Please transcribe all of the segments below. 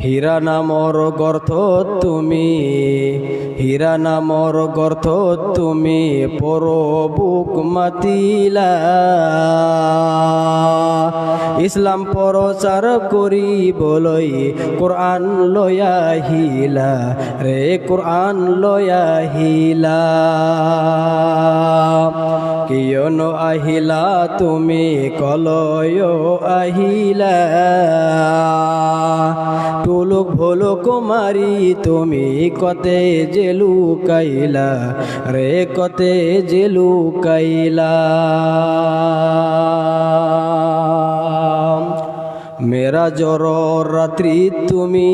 হীরা নামর গর্থ তুমি, হীরা নামর গর্থ তুমি পরবুক মাতিলা। ইসলাম প্রচার করি বলই কোরআন লয়া হিলা রে, কোরআন লয়া হিলা। কিয়নো আহিলা তুমি কলয় আহিলা, টুলুক ভুলুক মারি তুমি কতে জেলু কাইলা রে, কতে জেলু কাইলা। মেরা জর রাত্রি তুমি,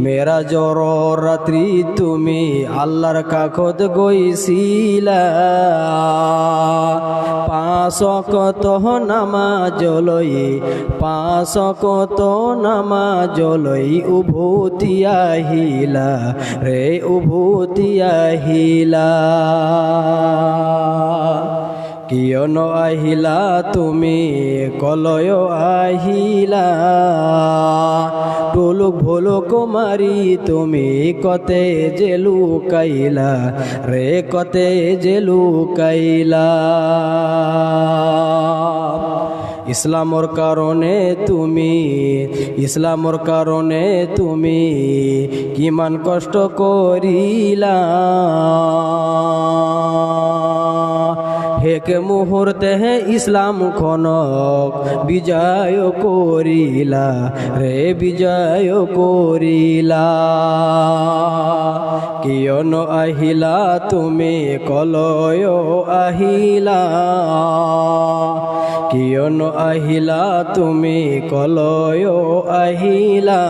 মেরা জর রাত্রি তুমি আল্লাহর কাখত গইছিলা। পাঁচ ওয়াক্ত নামাজ লই, পাঁচ ওয়াক্ত নামাজ লই উভতি আহিলা রে, উভতি আহিলা। কিয়নো আহিলা তুমি কলয় আহিলা, টুলুক ভুলুক মারি তুমি কতে জেলু কাইলা রে, কতে জেলু কাইলা। ইসলামর কারণে তুমি, ইসলামর কারণে তুমি কিমান কষ্ট করিলা। হেক মুহূর্তে ইসলাম খনক বিজয় করিলা রে, বিজয় করিলা। কিয়নো আহিলা তুমি কলয় আহিলা, কিয়নো আহিলা তুমি কলয় আহিলা।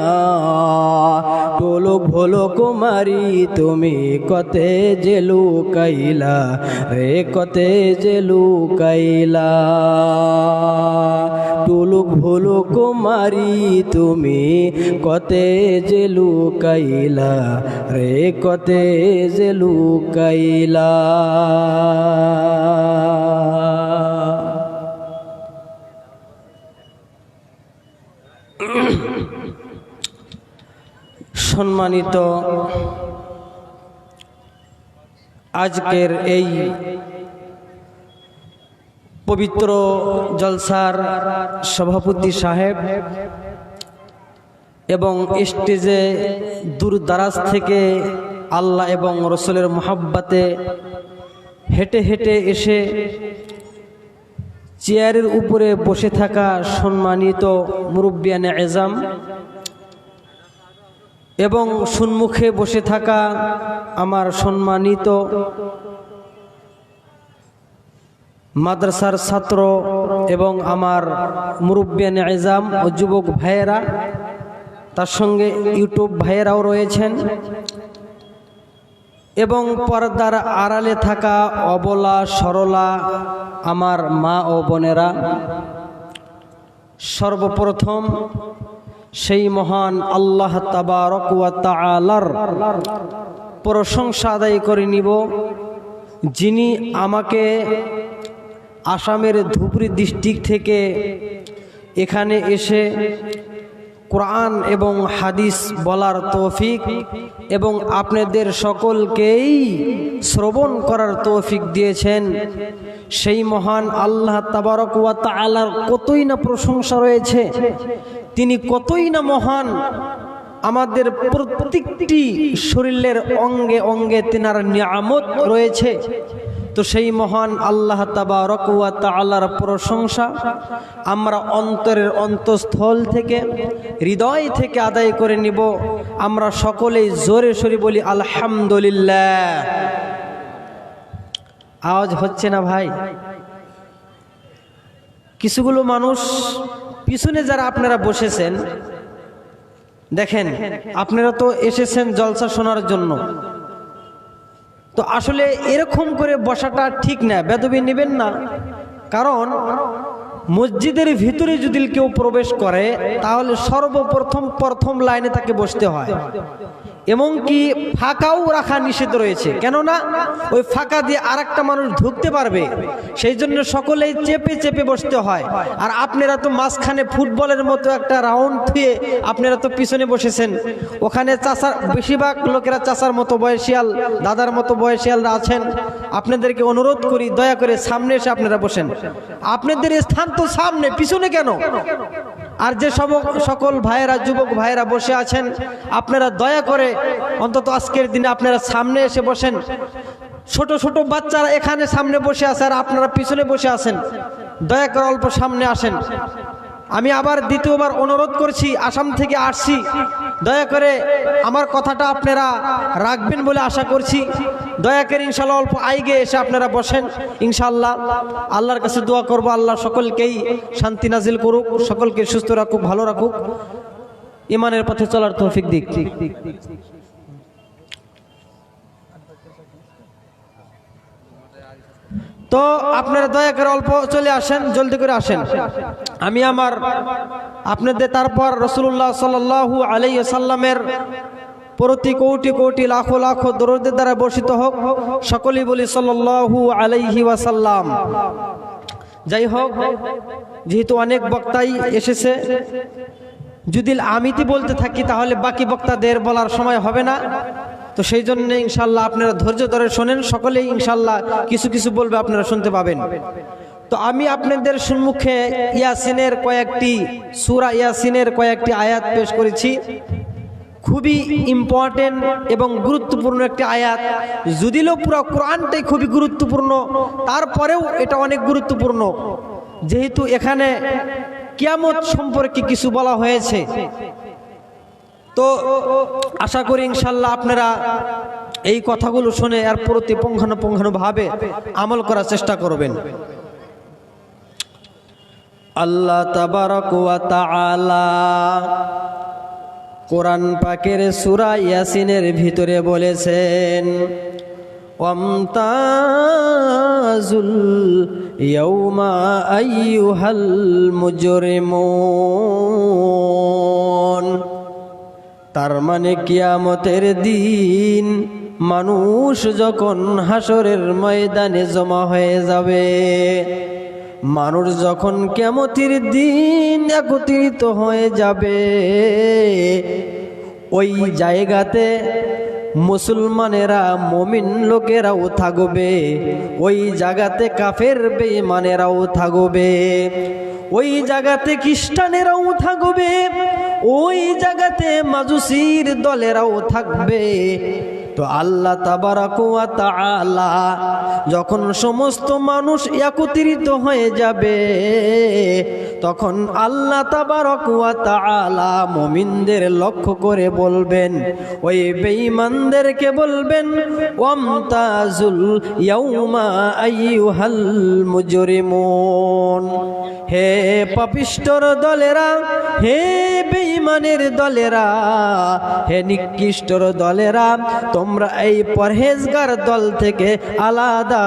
টুলুক ভুলুক মারি তুমি কতে জেলু কাইলা রে, কতে জেলু কাইলা। টুলুক ভুলুক মারি তুমি কতে জেলু কাইলা রে, কতে জেলু কাইলা। সম্মানিত আজকের এই পবিত্র জলসার সভাপতি সাহেব এবং স্টেজে দূর দারাজ থেকে আল্লাহ এবং রসুলের মোহাব্বতে হেঁটে হেঁটে এসে চেয়ারের উপরে বসে থাকা সম্মানিত মুরব্বিয়ানে এজাম এবং সম্মুখে বসে থাকা আমার সম্মানিত মাদ্রাসার ছাত্র এবং আমার মুরব্বিয়ানে এজাম ও যুবক ভাইয়েরা, তার সঙ্গে ইউটিউব ভাইয়েরাও রয়েছেন এবং পর্দার আড়ালে থাকা অবলা সরলা আমার মা ও বোনেরা, সর্বপ্রথম সেই মহান আল্লাহ তাবারক ওয়া তাআলার প্রশংসা আদায় করে নিব, যিনি আমাকে আসামের ধুবড়ী ডিস্ট্রিক্ট থেকে এখানে এসে কোরআন এবং হাদিস বলার তৌফিক এবং আপনাদের সকলকেই শ্রবণ করার তৌফিক দিয়েছেন। সেই মহান আল্লাহ তাবারক ওয়া তাআলার কতই না প্রশংসা রয়েছে, তিনি কতই না মহান। আমাদের প্রত্যেকটি শরীরের অঙ্গে অঙ্গে তিনার নিয়ামত রয়েছে। তো সেই মহান আল্লাহ তাবারক ওয়া তাআলার প্রশংসা আমরা অন্তরের অন্তঃস্থল থেকে, হৃদয় থেকে আদায় করে নিব। আমরা সকলেই জোরে সোরে বলি আলহামদুলিল্লাহ। আওয়াজ হচ্ছে না ভাই? কিছুগুলো মানুষ পিছনে যারা আপনারা বসেছেন, দেখেন আপনারা তো এসেছেন জলসা শোনার জন্য, তো আসলে এরকম করে বসাটা ঠিক না, বেদবি নেবেন না। কারণ মসজিদের ভিতরে যদি কেউ প্রবেশ করে তাহলে সর্বপ্রথম লাইনে তাকে বসতে হয়। এমনকি ফাঁকাও রাখা নিষেধ রয়েছে, কেননা ওই ফাঁকা দিয়ে আরেকটা মানুষ ঢুকতে পারবে, সেই জন্য সকলেই চেপে চেপে বসতে হয়। আর আপনারা তো মাঝখানে ফুটবলের মতো একটা রাউন্ড থুয়ে আপনারা তো পিছনে বসেছেন, ওখানে চাচার বেশিরভাগ লোকেরা চাচার মতো বয়সিয়াল, দাদার মতো বয়সিয়ালরা আছেন। আপনাদেরকে অনুরোধ করি দয়া করে সামনে এসে আপনারা বসেন। আপনাদের স্থান তো সামনে, পিছনে কেন? আর যে সকল ভাইয়েরা, যুবক ভাইয়েরা বসে আছেন, আপনারা দয়া করে অন্তত আজকের দিনে আপনারা সামনে এসে বসেন। ছোট ছোট বাচ্চারা এখানে সামনে বসে আছে আর আপনারা পিছনে বসে আছেন, দয়া করে অল্প সামনে আসেন। আমি আবার দ্বিতীয়বার অনুরোধ করছি, আসাম থেকে আসছি, দয়া করে আমার কথাটা আপনারা রাখবেন বলে আশা করছি। দয়া করে ইনশাল্লাহ অল্প আইগে এসে আপনারা বসেন। ইনশাল্লাহ আল্লাহর কাছে দোয়া করব, আল্লাহ সকলকেই শান্তি নাজিল করুক, সকলকে সুস্থ রাখুক, ভালো রাখুক, ইমানের পথে চলার তৌফিক দিক। তো আপনারা দয়া করে অল্প চলে আসেন, জলদি করে আসেন। আমি আমার আপনাদের তারপর রাসূলুল্লাহ সাল্লাল্লাহু আলাইহি ওয়াসাল্লামের প্রতি কোটি কোটি লাখো লাখো দরুদের দ্বারা বর্ষিত হোক, সকলেই বলি সাল্লাল্লাহু আলাইহি ওয়াসাল্লাম। যাই হোক, যেহেতু অনেক বক্তাই এসেছে, যদি আমিতি বলতে থাকি তাহলে বাকি বক্তাদের বলার সময় হবে না। তো সেই জন্য ইনশাল্লাহ আপনারা ধৈর্য ধরে শোনেন, সকলেই ইনশাল্লাহ কিছু কিছু বলবে, আপনারা শুনতে পাবেন। তো আমি আপনাদের সম্মুখে ইয়াসিনের কয়েকটি সূরা ইয়াসিনের কয়েকটি আয়াত পেশ করেছি। খুবই ইম্পর্টেন্ট এবং গুরুত্বপূর্ণ একটি আয়াত, যদিও পুরো কোরআনটাই খুবই গুরুত্বপূর্ণ, তারপরেও এটা অনেক গুরুত্বপূর্ণ, যেহেতু এখানে কিয়ামত সম্পর্কে কিছু বলা হয়েছে। তো আশা করি ইনশাল্লাহ আপনারা এই কথাগুলো শুনে আর প্রতি পুঙ্খানুপুঙ্খানুভাবে আমল করার চেষ্টা করবেন। আল্লাহ তাবারক ওয়া তাআলা কোরআন পাকের সূরা ইয়াসিনের ভিতরে বলেছেন, ওয়ামতাজুল ইয়াউমা আইয়ুহাল মুজরিমুন। তার মানে কিয়ামতের দিন মানুষ যখন হাসরের ময়দানে জমা হয়ে যাবে, মানুষ যখন কিয়ামতের দিন একত্রিত হয়ে যাবে, ওই জায়গাতে মুসলমানেরা, মুমিন লোকেরাও থাকবে, ওই জায়গাতে কাফের বেঈমানেরাও থাকবে, ওই জায়গাতে খ্রিস্টানেরাও থাকবে, ওই জায়গাতে মাজুসির দলেরাও থাকবে। তো আল্লাহ তাবারক ওয়া তাআলা যখন সমস্ত মানুষ একত্রিত হয়ে যাবে, তখন আল্লাহ তাবারক ওয়া তাআলা মুমিনদের লক্ষ্য করে বলবেন, ওই বেঈমানদেরকে বলবেন, ওয়ামতাজুল ইয়াউমা আইয়ুহাল মুজরিমুন। হে পাপিষ্ঠর দলেরা, হে বেঈমানের দলেরা, হে নিকৃষ্টর দলেরা, তোমরা এই পরহেজগার দল থেকে আলাদা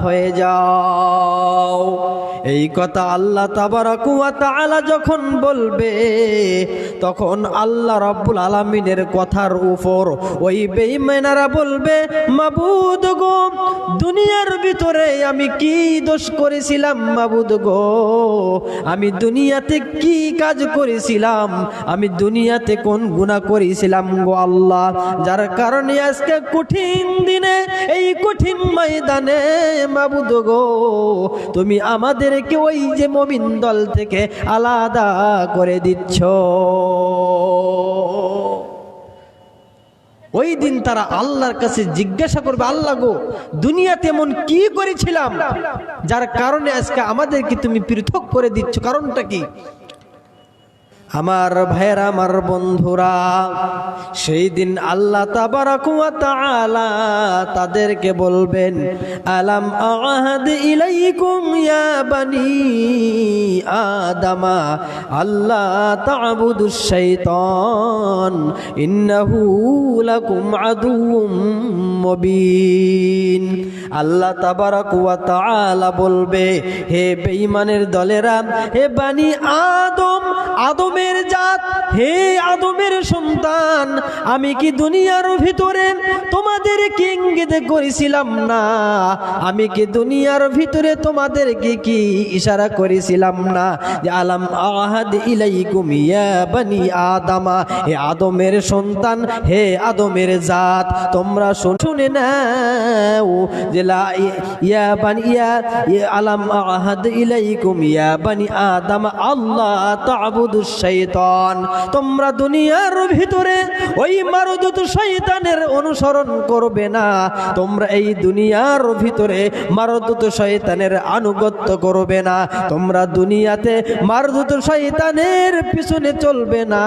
হয়ে যাও। এই কথা আল্লাহ তাবারক ওয়া তাআলা যখন বলবে, তখন আল্লাহ রাব্বুল আলামিনের কথার উপর ওই বেঈমানেরা বলবে, মাবুদ গো, দুনিয়ার ভিতরে আমি কি দোষ করেছিলাম মাবুদ গো, আমি দুনিয়াতে কি কাজ করেছিলাম, আমি দুনিয়াতে কোন গুনাহ করেছিলাম গো আল্লাহ, যার কারণে আজকে কঠিন দিনে, এই কঠিন ময়দানে মাবুদ গো, তুমি আমাদেরকে ওই যে মুমিন দল থেকে আলাদা করে দিচ্ছ। ওই দিন তারা আল্লাহর কাছে জিজ্ঞাসা করবে, আল্লাহ গো, দুনিয়াতে এমন কি করেছিলাম যার কারণে আজকে আমাদেরকে তুমি পৃথক করে দিচ্ছ, কারণটা কি? আমার ভাইয়েরা, আমার বন্ধুরা, সেই দিন আল্লাহ তাবারক ওয়া তাআলা তাদেরকে বলবেন, আলাম আহাদ ইলাইকুম ইয়া বানি আদামা আল্লাহ তা'বুদুশ শাইতান ইন্নাহু লাকুম আদুউম মুবিন। আল্লাহ তাবারক ওয়া তাআলা বলবে, হে বেঈমানের দলেরা, হে বানি আদম, আদমের আদমের জাত, হে আদমের সন্তান, আমি কি দুনিয়ার ভিতরে তোমাদেরকে ইঙ্গিত করেছিলাম না? আমি কি দুনিয়ার ভিতরে তোমাদেরকে কি ইশারা করেছিলাম না যে আলাম আহাদ ইলাইকুম ইয়া বানি আদমা, হে আদমের সন্তান, হে আদমের জাত, তোমরা শুনে নাও যে লা ইয়া বানি ইয়া আলাম আহাদ ইলাইকুম ইয়া বানি আদম আল্লাহ তা'বুদুশ শাইতান, তোমরা দুনিয়ার ভিতরে ওই মারদুত শয়তানের অনুসরণ করবে না, তোমরা এই দুনিয়ার ভিতরে মারদুত শয়তানের আনুগত্য করবে না, তোমরা দুনিয়াতে মারদুত শয়তানের পিছনে চলবে না,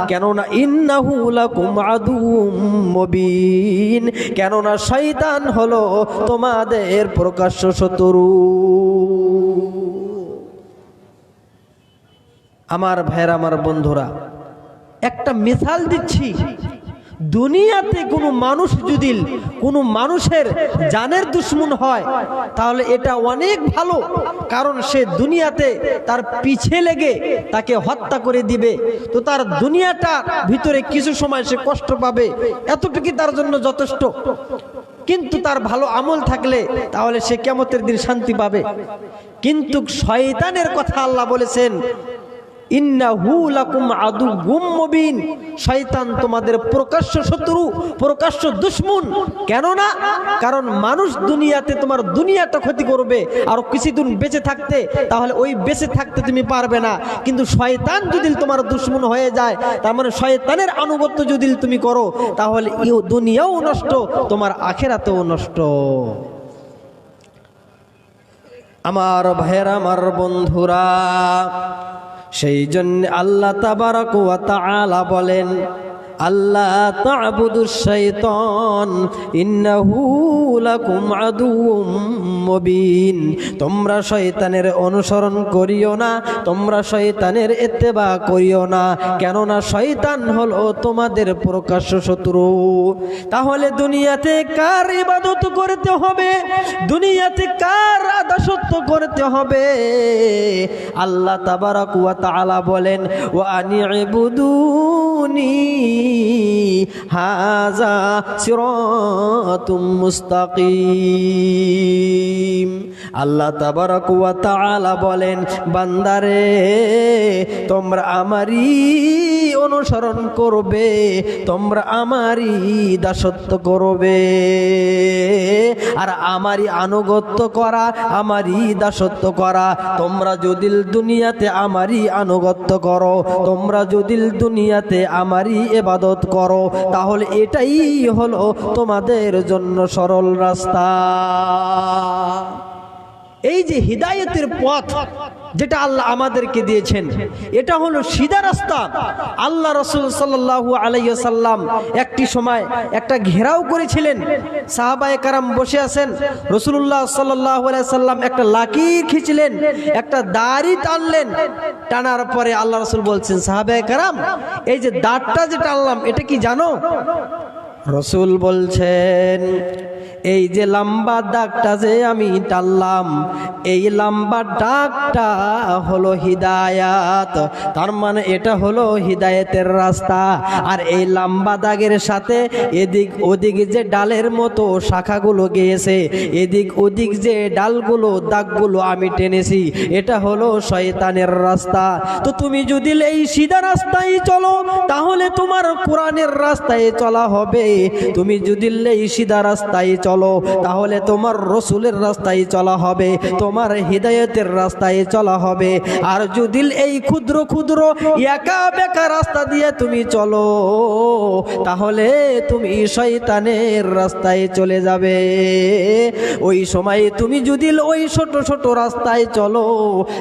কেননা ইন্নাহু লাকুম আদুউম মুবিন, কেননা শয়তান হলো তোমাদের প্রকাশ্য শত্রু। আমার ভাইরা, আমার বন্ধুরা, একটা মিসাল দিচ্ছি। দুনিয়াতে কোনো মানুষ যদি কোনো মানুষের জানের দুশ্মন হয় তাহলে এটা অনেক ভালো, কারণ সে দুনিয়াতে তার পিছে লেগে তাকে হত্যা করে দিবে, তো তার দুনিয়াটার ভিতরে কিছু সময় সে কষ্ট পাবে, এতটুকু তার জন্য যথেষ্ট। কিন্তু তার ভালো আমল থাকলে তাহলে সে কিয়ামতের দিন শান্তি পাবে। কিন্তু শয়তানের কথা আল্লাহ বলেছেন ইন্নাহু লাকুম আদুউম মুবিন, শয়তান তোমাদের প্রকাশ্য শত্রু, প্রকাশ্য দুশমন। কেন না? কারণ মানুষ দুনিয়াতে তোমার দুনিয়াটা ক্ষতি করবে আর কিছুদিন বেঁচে থাকতে, তাহলে ওই বেঁচে থাকতে তুমি পারবে না। কিন্তু শয়তান যদি তোমার দুশমন হয়ে যায়, তার মানে শয়তানের আনুগত্য যদি তুমি করো, তাহলে দুনিয়াও নষ্ট, তোমার আখিরাতেও নষ্ট। আমার ভাইয়েরা, আমার বন্ধুরা, সেই জন্য আল্লাহ তাবারাক ওয়া তাআলা বলেন আল্লাহ তা'বুদুশ শাইতান ইন্নাহু লাকুম আদুউম মুবিন, তোমরা শয়তানের অনুসরণ করিও না, তোমরা শয়তানের ইত্তেবা করিও না, কেননা শয়তান হলো তোমাদের প্রকাশ্য শত্রু। তাহলে দুনিয়াতে কার ইবাদত করতে হবে, দুনিয়াতে কার দাসত্ব করতে হবে? আল্লাহ তাবারাক ওয়া তাআলা বলেন ওয়া আনি'বুদুনি হাযা সিরাতুম মুস্তাকিম। আল্লাহ তাবারাক ওয়া তাআলা বলেন বান্দারে, তোমরা আমারই অনুসরণ করবে, তোমরা আমারই দাসত্ব করবে, আর আমারই আনুগত্য করা, আমারই দাসত্ব করা। তোমরা যদি দুনিয়াতে আমারই আনুগত্য করো, তোমরা যদি দুনিয়াতে আমারই ইবাদত করো, তাহলে এটাই হলো তোমাদের জন্য সরল রাস্তা। এই যে হিদায়াতের পথ যেটা আল্লাহ আমাদেরকে দিয়েছেন, এটা হলো সিধা রাস্তা। আল্লাহ রাসূল সাল্লাল্লাহু আলাইহি ওয়াসাল্লাম একটি সময় একটা ঘেরাও করেছিলেন, সাহাবায়ে কেরাম বসে আছেন, রাসূলুল্লাহ সাল্লাল্লাহু আলাইহি ওয়াসাল্লাম একটা লাকির খিঁচলেন, একটা দাড়ি টানলেন, টানার পরে আল্লাহ রাসূল বলছেন সাহাবায়ে কেরাম, এই যে দাড়টা যে টানলাম এটা কি জানো? রাসূল বলছেন এই যে লম্বা দাগটা যে আমি টানলাম, এই লম্বা দাগটা হলো হিদায়াত, তার মানে এটা হলো হিদায়াতের রাস্তা। আর এই লম্বা দাগের সাথে এদিক ওদিক যে ডালের মতো শাখাগুলো গিয়েছে, এদিক ওদিক যে ডালগুলো দাগগুলো আমি টেনেছি, এটা হলো শয়তানের রাস্তা। তো তুমি যদি এই সিধা রাস্তায় চলো তাহলে তোমার কোরআনের রাস্তায় চলা হবে, তুমি যদি এই সিধা রাস্তায় চলো তাহলে তোমার রসুলের রাস্তায় চলা হবে, তোমার হিদায়াতের রাস্তায় চলা হবে। আর যদি এই ক্ষুদ্র ক্ষুদ্র একা বেকা রাস্তা দিয়ে তুমি চলো তাহলে তুমি শয়তানের রাস্তায় চলে যাবে। ওই সময় তুমি যদি ওই ছোট ছোট রাস্তায় চলো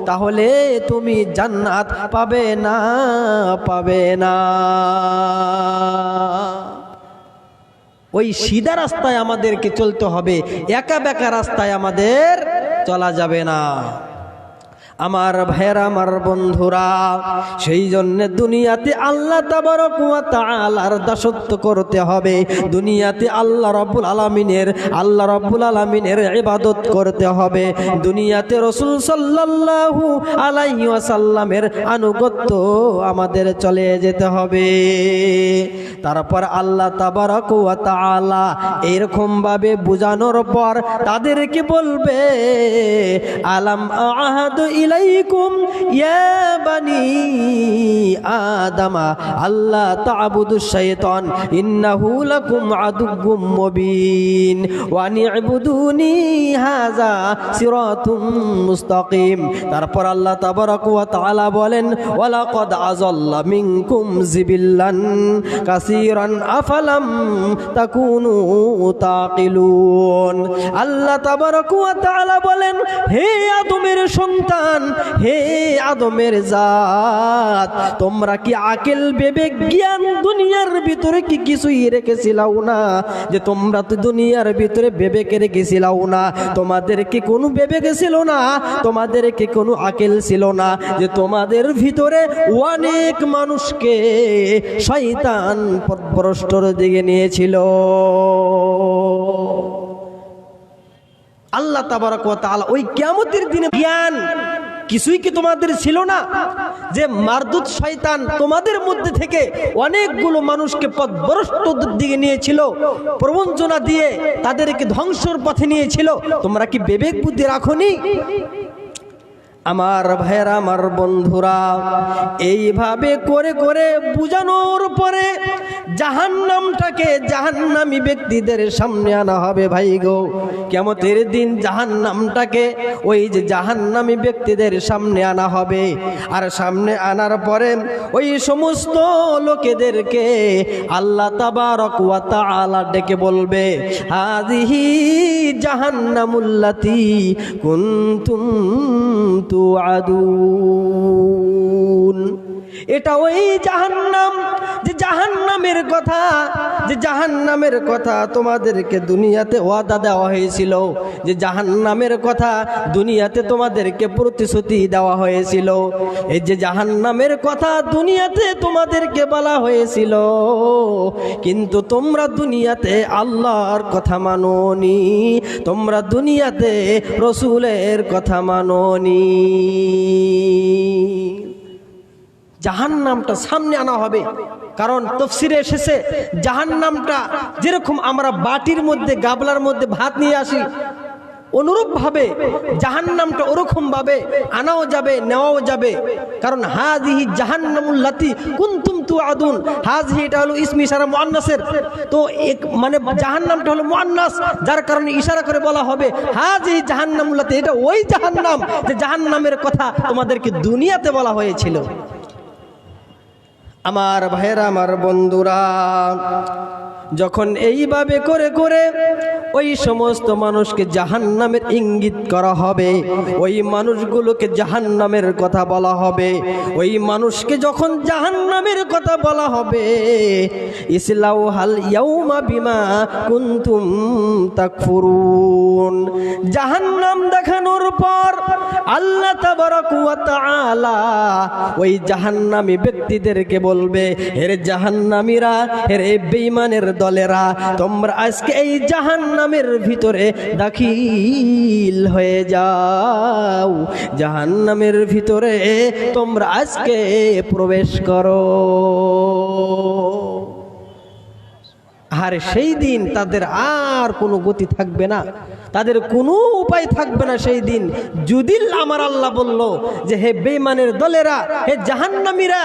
তাহলে তুমি জান্নাত পাবে না, পাবে না। ওই সিধা রাস্তায় আমাদেরকে চলতে হবে, একা বেকা রাস্তায় আমাদের চলা যাবে না। আমার ভাইয়েরা, আমার বন্ধুরা, সেই জন্য দুনিয়াতে আল্লাহ তাবারক ওয়া তাআলার দাসত্ব করতে হবে। দুনিয়াতে আল্লাহ রাব্বুল আলামিনের ইবাদত করতে হবে। দুনিয়াতে রাসূল সাল্লাল্লাহু আলাইহি ওয়াসাল্লামের আনুগত্য আমাদের চলে যেতে হবে। তারপর আল্লাহ তাবারক ওয়া তাআলা এরকম ভাবে বুঝানোর পর তাদেরকে বলবে, আলাম আহাদু ইলাইকুম ইয়া বানি আদামা আল্লাহ তা'বুদুশ শাইতান ইন্নাহু লাকুম আদুউম মুবিন ওয়া নি'বুদুনি হাযা সিরাতুম মুস্তাকিম। তারপর আল্লাহ তাবারক ওয়া তাআলা বলেন, ওয়ালাকাদ আযাল্লা মিনকুম জিবিল্লান কাসীরান আফালাম তাকুনু তাকিলুন। আল্লাহ তাবারক ওয়া তাআলা বলেন, হে আদমের সন্তান, হে আদমের জাত, তোমরা কি আকেল বিবেক জ্ঞান দুনিয়ার ভিতরে কি কিছুই রেখেছিলাও না? যে তোমরা তো দুনিয়ার ভিতরে বিবেক রেখেছিলাও না, তোমাদের কি কোনো বিবেক ছিল না, তোমাদের কি কোনো আকেল ছিল না? যে তোমাদের ভিতরে অনেক মানুষকে শয়তান পথভ্রষ্টর দিকে নিয়েছিল। আল্লাহ তাবারক ওয়া তাআলা ওই কিয়ামতের দিনে জ্ঞান কিছুই কি তোমাদের ছিল না? যে মারদুদ শয়তান তোমাদের মধ্যে থেকে অনেকগুলো মানুষকে পথভ্রষ্টদের দিকে নিয়েছিল, প্রবঞ্চনা দিয়ে তাদেরকে ধ্বংসের পথে নিয়েছিল। তোমরা কি বিবেক বুদ্ধি রাখোনি? আমার ভাইয়েরা, আমার বন্ধুরা, এইভাবে করে করে বুঝানোর পরে জাহান্নামটাকে জাহান্নামী ব্যক্তিদের সামনে আনা হবে। ভাই গো, কিয়ামতের দিন জাহান্নামটাকে ওই যে জাহান্নামী ব্যক্তিদের সামনে আনা হবে। আর সামনে আনার পরে ওই সমস্ত লোকেদেরকে আল্লাহ তাবারক ওয়া তাআলা ডেকে বলবে, হাযিহি জাহান্নামুল্লাতী কুনতুম তুআদুন। এটা ওই জাহান্নাম, যে জাহান্নামের কথা তোমাদেরকে দুনিয়াতে ওয়াদা দেওয়া হয়েছিল, যে জাহান্নামের কথা দুনিয়াতে তোমাদেরকে প্রতিশ্রুতি দেওয়া হয়েছিল। এই যে জাহান্নামের কথা দুনিয়াতে তোমাদেরকে বলা হয়েছিল, কিন্তু তোমরা দুনিয়াতে আল্লাহর কথা মানোনি, তোমরা দুনিয়াতে রাসূলের কথা মানোনি। জাহান্নামটা সামনে আনা হবে। কারণ তাফসীরে এসেছে, জাহান্নামটা যেরকম আমরা বাটির মধ্যে গাবলার মধ্যে ভাত নিয়ে আসি, অনুরূপভাবে জাহান্নামটা ওরকম ভাবে আনাও যাবে, নেওয়াও যাবে। কারণ হাযিহি জাহান্নামুল্লাতী কুনতুম তুআদুন, হাযিহি এটা হলো ইসম ইশারা মুআন্নাসের। তো মানে জাহান্নামটা হলো মুআন্নাস, যার কারণে ইশারা করে বলা হবে হাযিহি জাহান্নামুল্লাতী, এটা ওই জাহান্নাম যে জাহান্নামের কথা তোমাদেরকে দুনিয়াতে বলা হয়েছিল। আমার ভাইয়েরা, আমার বন্ধুরা, যখন এইভাবে করে করে ওই সমস্ত মানুষকে জাহান্নামের ইঙ্গিত করা হবে, ওই মানুষগুলোকে জাহান্নামের কথা বলা হবে, ওই মানুষকে যখন জাহান্নামের কথা বলা হবে, ইসলাউহাল ইয়াউমা বিমা কুনতুম তাকফুরুন। জাহান্নাম দেখানোর পর আল্লাহ তাবারক ওয়া তাআলা ওই জাহান্নামী ব্যক্তিদেরকে বলবে, হে জাহান্নামীরা, হে বেঈমানের দলেরা, তোমরা আজকে এই জাহান্নামের ভিতরে দাখিল হয়ে যাও, জাহান্নামের ভিতরে তোমরা আজকে প্রবেশ করো। আর সেই দিন তাদের আর কোনো গতি থাকবে না, তাদের কোনো উপায় থাকবে না সেই দিন। যদি আমার আল্লাহ বলল যে হে বেঈমানের দলেরা, হে জাহান্নামীরা,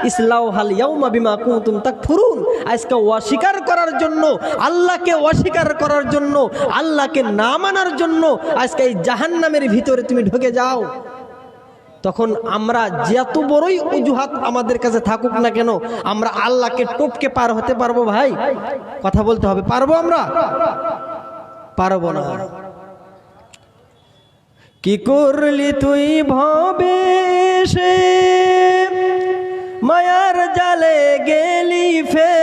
ইসলাউহাল ইয়াউমা বিমা কুনতুম তাকফুরুন, আজকে অস্বীকার করার জন্য, আল্লাহকে অস্বীকার করার জন্য, আল্লাহকে না মানার জন্য আজকে এই জাহান্নামের ভিতরে তুমি ঢুকে যাও, তখন আমরা যত বড়ই অজুহাত আমাদের কাছে থাকুক না কেন, আমরা আল্লাহকে টপকে পার হতে পারবো? ভাই কথা বলতে হবে, পারবো? আমরা পারবো না। কি করলি তুই ভবে সে, মায়ার জালে গেলি ফে,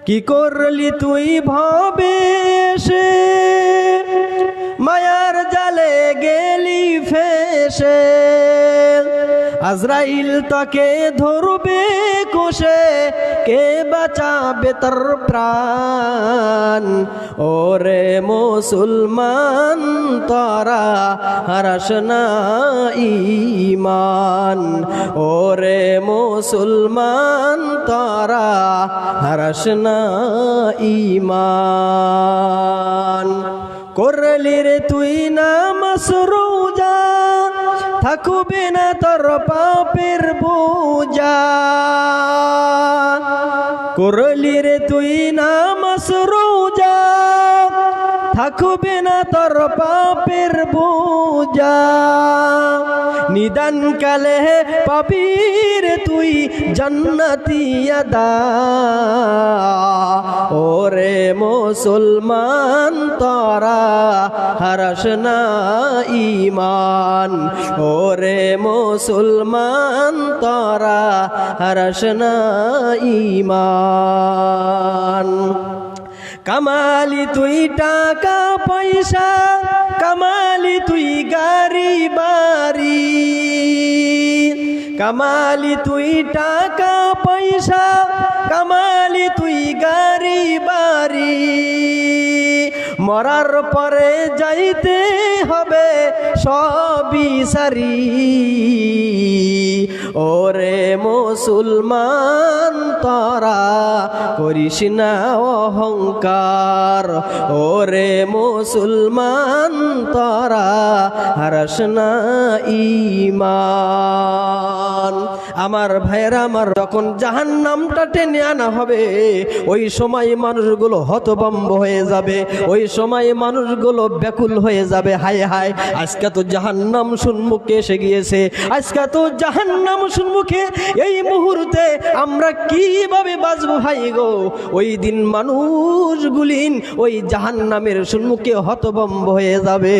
কি করলি তুই ভবে সে, মায়ার জালে গেলি ফে, এসে আজরাইল তাকে ধরবে কোষে, কে বাঁচাবে তার প্রাণ। ওরে মুসলমান তোরা হারাস না ঈমান, ওরে মুসলমান তোরা হারাস না ঈমান। করলি রে তুই নামাজ রোজা, থাকবে না তোর পাপের বোঝা। করলি রে তুই নামাজ রোজা, থাকবে না তোর পাপের বোঝা। নিদান কালে পাবি রে তুই জান্নাতি আদা। ওরে মুসলমান তোরা হারাস না ঈমান, ওরে মুসলমান তোরা হারাস না ঈমান। কামালি তুই টাকা পয়সা, কামালি তুই গাড়ি বাড়ি, কামালি তুই টাকা পয়সা, কামালি তুই গাড়ি বাড়ি। মরার পরে যাইতে হবে সবই সারি। ওরে মুসলমান তোরা করিস না অহংকার, ওরে মুসলমান তোরা হারাস না ঈমান। আমার ভাইয়েরা আমার, যখন জাহান্নামটা টেনে আনা হবে ওই সময় মানুষগুলো হতভম্ব হয়ে যাবে, ওই সময় মানুষগুলো ব্যাকুল হয়ে যাবে। হায় হায়, আজকে তো জাহান্নাম সম্মুখে এসে গিয়েছে, আজকে তো জাহান্নাম সম্মুখে। এই মুহূর্তে আমরা কিভাবে বাঁচবো ভাই গো? ওই দিন মানুষগুলিন ওই জাহান্নামের সম্মুখে হতভম্ব হয়ে যাবে।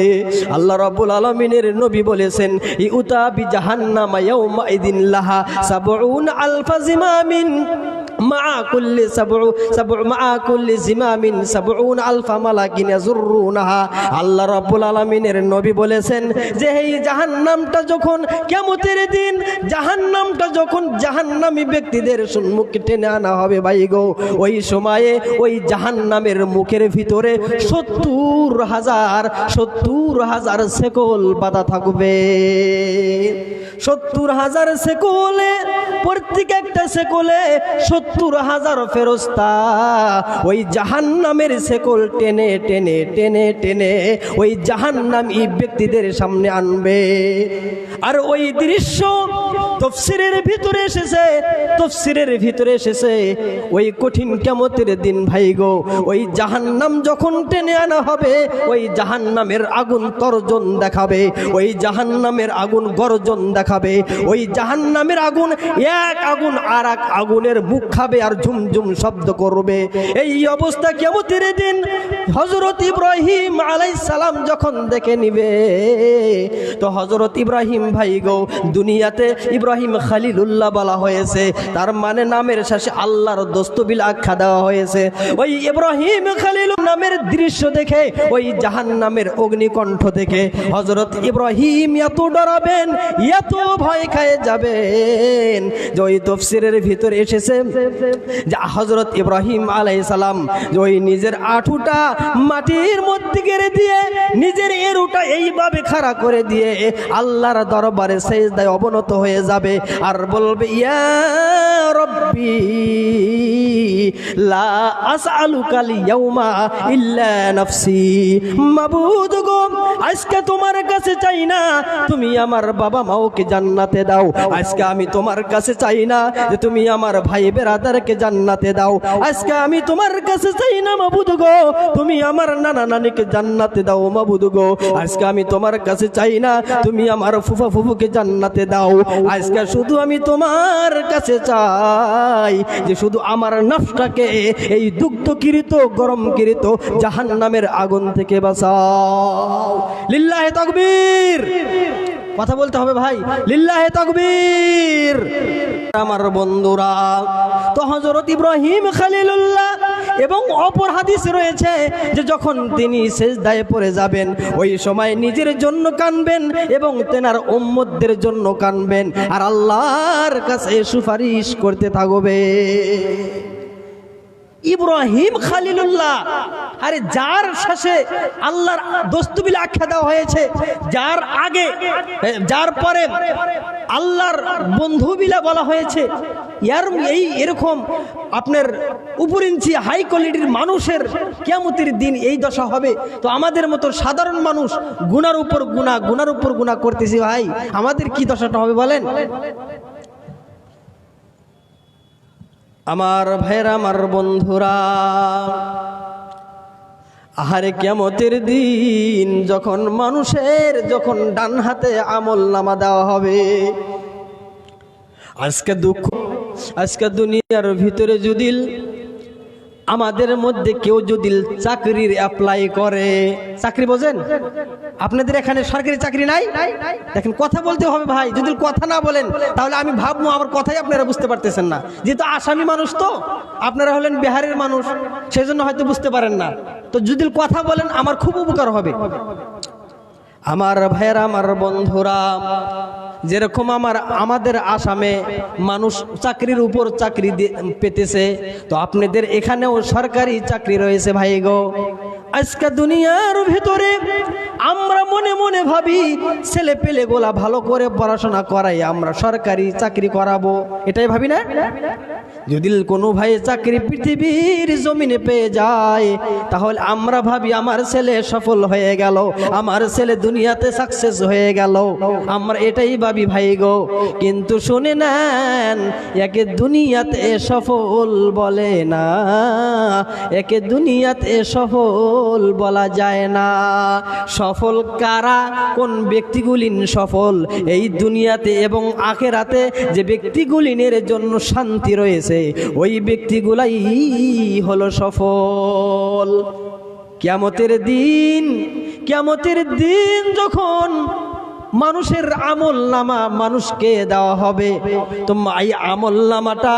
আল্লাহ রাব্বুল আলামিনের নবী বলেছেন, ইউতা বি জাহান্নামা ইয়াউমা ইদিন লাহা সাবউনা আলফা জিমামিন মা কুল্লি জিমামিন সাবউনা আলফা মালাকিন ইয়াজুরুনাহা। আল্লাহ রাব্বুল আলামিনের নবী বলেছেন যে এই জাহান্নামটা যখন কিয়ামতের দিন, জাহান্নামটা যখন জাহান্নামী ব্যক্তিদের সম্মুখে টেনে আনা হবে ভাই গো, ওই সময়ে ওই জাহান্নামের মুখের ভিতরে 70,000 শেকল বাঁধা থাকবে। 70,000 শেকলে, প্রত্যেক একটা শেকলে 70,000 ফেরেশতা ওই জাহান্নামের শেকল টেনে টেনে টেনে টেনে ওই জাহান্নামী ব্যক্তিদের সামনে আনবে। আর ওই দৃশ্য তাফসীরের ভিতরে এসেছে, তাফসীরের ভিতরে এসেছে ওই কঠিন কিয়ামতের দিন ভাই গো, ওই জাহান্নাম যখন টেনে আনা হবে ওই জাহান্নামের আগুন তর্জন দেখাবে, ওই জাহান্নামের আগুন গর্জন দেখাবে, ওই জাহান্নামের আগুন এক আগুন আর এক আগুনের মুখ খাবে আর ঝুমঝুম শব্দ করবে। এই অবস্থা কিয়ামতের দিন হযরত ইব্রাহিম আলাইহিস সালাম যখন দেখে নিবে, তো হযরত ইব্রাহিম ভাই গো, দুনিয়াতে ইব্রাহিম খলিলুল্লাহ বলা হয়েছে, তার মানে নামের শেষে আল্লাহর দোস্ত বিল আখ্যা দেওয়া হয়েছে। ওই ইব্রাহিম খলিল নামের দৃশ্য দেখে, ওই জাহান্নামের অগ্নিকণ্ঠ দেখে হযরত ইব্রাহিম এত ডরাবেন, এত ভয় খেয়ে যাবেন যে ওই তাফসীরের ভিতরে এসেছে যে হযরত ইব্রাহিম আলাইহিস সালাম যে ওই নিজের আঁঠুটা মাটির মধ্যে গেড়ে দিয়ে নিজের এরুটা এইভাবে খাড়া করে দিয়ে আল্লাহর দরবারে সেজদায় অবনত হয়ে যাবে আর বলবে, ইয়া রব্বি লা আসআলুকাল ইয়াউমা ইল্লা নাফসি। মাবুদ গো, আজকে তোমার কাছে চাই না তুমি আমার বাবা মাওকে জান্নাতে দাও, আজকে আমি তোমার কাছে চাই না যে তুমি আমার ভাই বেরাদারকে জান্নাতে দাও, আজকে আমি তোমার কাছে চাই না মাবুদ গো তুমি আমার নানা নানিকে জান্নাতে দাও। মাবুদ গো, আজকে আমি তোমার কাছে চাই না তুমি আমার ফুফা ফুফুকে জান্নাতে দাও, আজকে শুধু আমি তোমার কাছে চাই যে শুধু আমার নফসটাকে এই দুগ্ধকিরিত গরমকিরিত জাহান্নামের আগুন থেকে বাঁচাও। লিল্লাহে তাকবীর, কথা বলতে হবে ভাই, লিল্লাহে তাকবীর। আমার বন্ধুরা, তো হযরত ইব্রাহিম খলিলুল্লাহ এবং অপর হাদিস রয়েছে যে যখন তিনি সিজদায় পড়ে যাবেন ওই সময় নিজের জন্য কাঁদবেন এবং তেনার উম্মতদের জন্য কাঁদবেন আর আল্লাহর কাছে সুপারিশ করতে থাকবে। ইব্রাহিম খলিলুল্লাহ, আরে যার শেষে আল্লাহর দোস্ত বলে আখ্যা দেওয়া হয়েছে, যার আগে যার পরে আল্লাহর বন্ধু বিলা বলা হয়েছে, এরকম আপনার উপরিঞ্চি হাই কোয়ালিটির মানুষের কিয়ামতের দিন এই দশা হবে। তো আমাদের মতো সাধারণ মানুষ গুনার উপর গুনাহ করতেছি ভাই, আমাদের কি দশাটা হবে বলেন? আমার ভাইরা, আমার বন্ধুরা, আহারে কিয়ামতের দিন যখন মানুষের ডান হাতে আমলনামা দেওয়া হবে, আজকে দুঃখ, আজকে দুনিয়ার ভিতরে যদি আমাদের মধ্যে কেউ যদি চাকরির অ্যাপ্লাই করে, চাকরি বোঝেন আপনাদের এখানে সরকারি চাকরি নাই, দেখেন কথা বলতে হবে ভাই, যদি কথা না বলেন তাহলে আমি ভাববো আমার কথাই আপনারা বুঝতে পারতেছেন না, যেহেতু আসামি মানুষ, তো আপনারা হলেন বিহারের মানুষ, সেই জন্য হয়তো বুঝতে পারেন না। তো যদি কথা বলেন আমার খুব উপকার হবে। আমার ভাইয়েরা, আমার বন্ধুরা, যেরকম আমাদের আসামে মানুষ চাকরির উপর চাকরি পেতেছে, তো আপনাদের এখানেও সরকারি চাকরি রয়েছে ভাই গো। আজকে দুনিয়ার ভিতরে আমরা মনে মনে ভাবি ছেলে পেলে গোলা ভালো করে পড়াশোনা করাই আমরা সরকারি চাকরি করাবো, এটাই ভাবি না? যদি কোনো ভাই চাকরি পৃথিবীর জমিনে পেয়ে যায় তাহলে আমরা ভাবি আমার ছেলে সফল হয়ে গেল, আমার ছেলে দুনিয়াতে সাকসেস হয়ে গেল, আমরা এটাই ভাবি ভাই গো। কিন্তু শুনে নেন, একে দুনিয়াতে সফল বলে না, একে দুনিয়াতে সফল বলা যায় না। সফল কারা, কোন ব্যক্তিগুলিন সফল এই দুনিয়াতে এবং আখিরাতে, যে ব্যক্তিগুলিনের জন্য শান্তি রয়েছে ওই ব্যক্তিগুলাই হলো সফল। কিয়ামতের দিন যখন মানুষের আমলনামা মানুষকে দেওয়া হবে, তো এই আমলনামাটা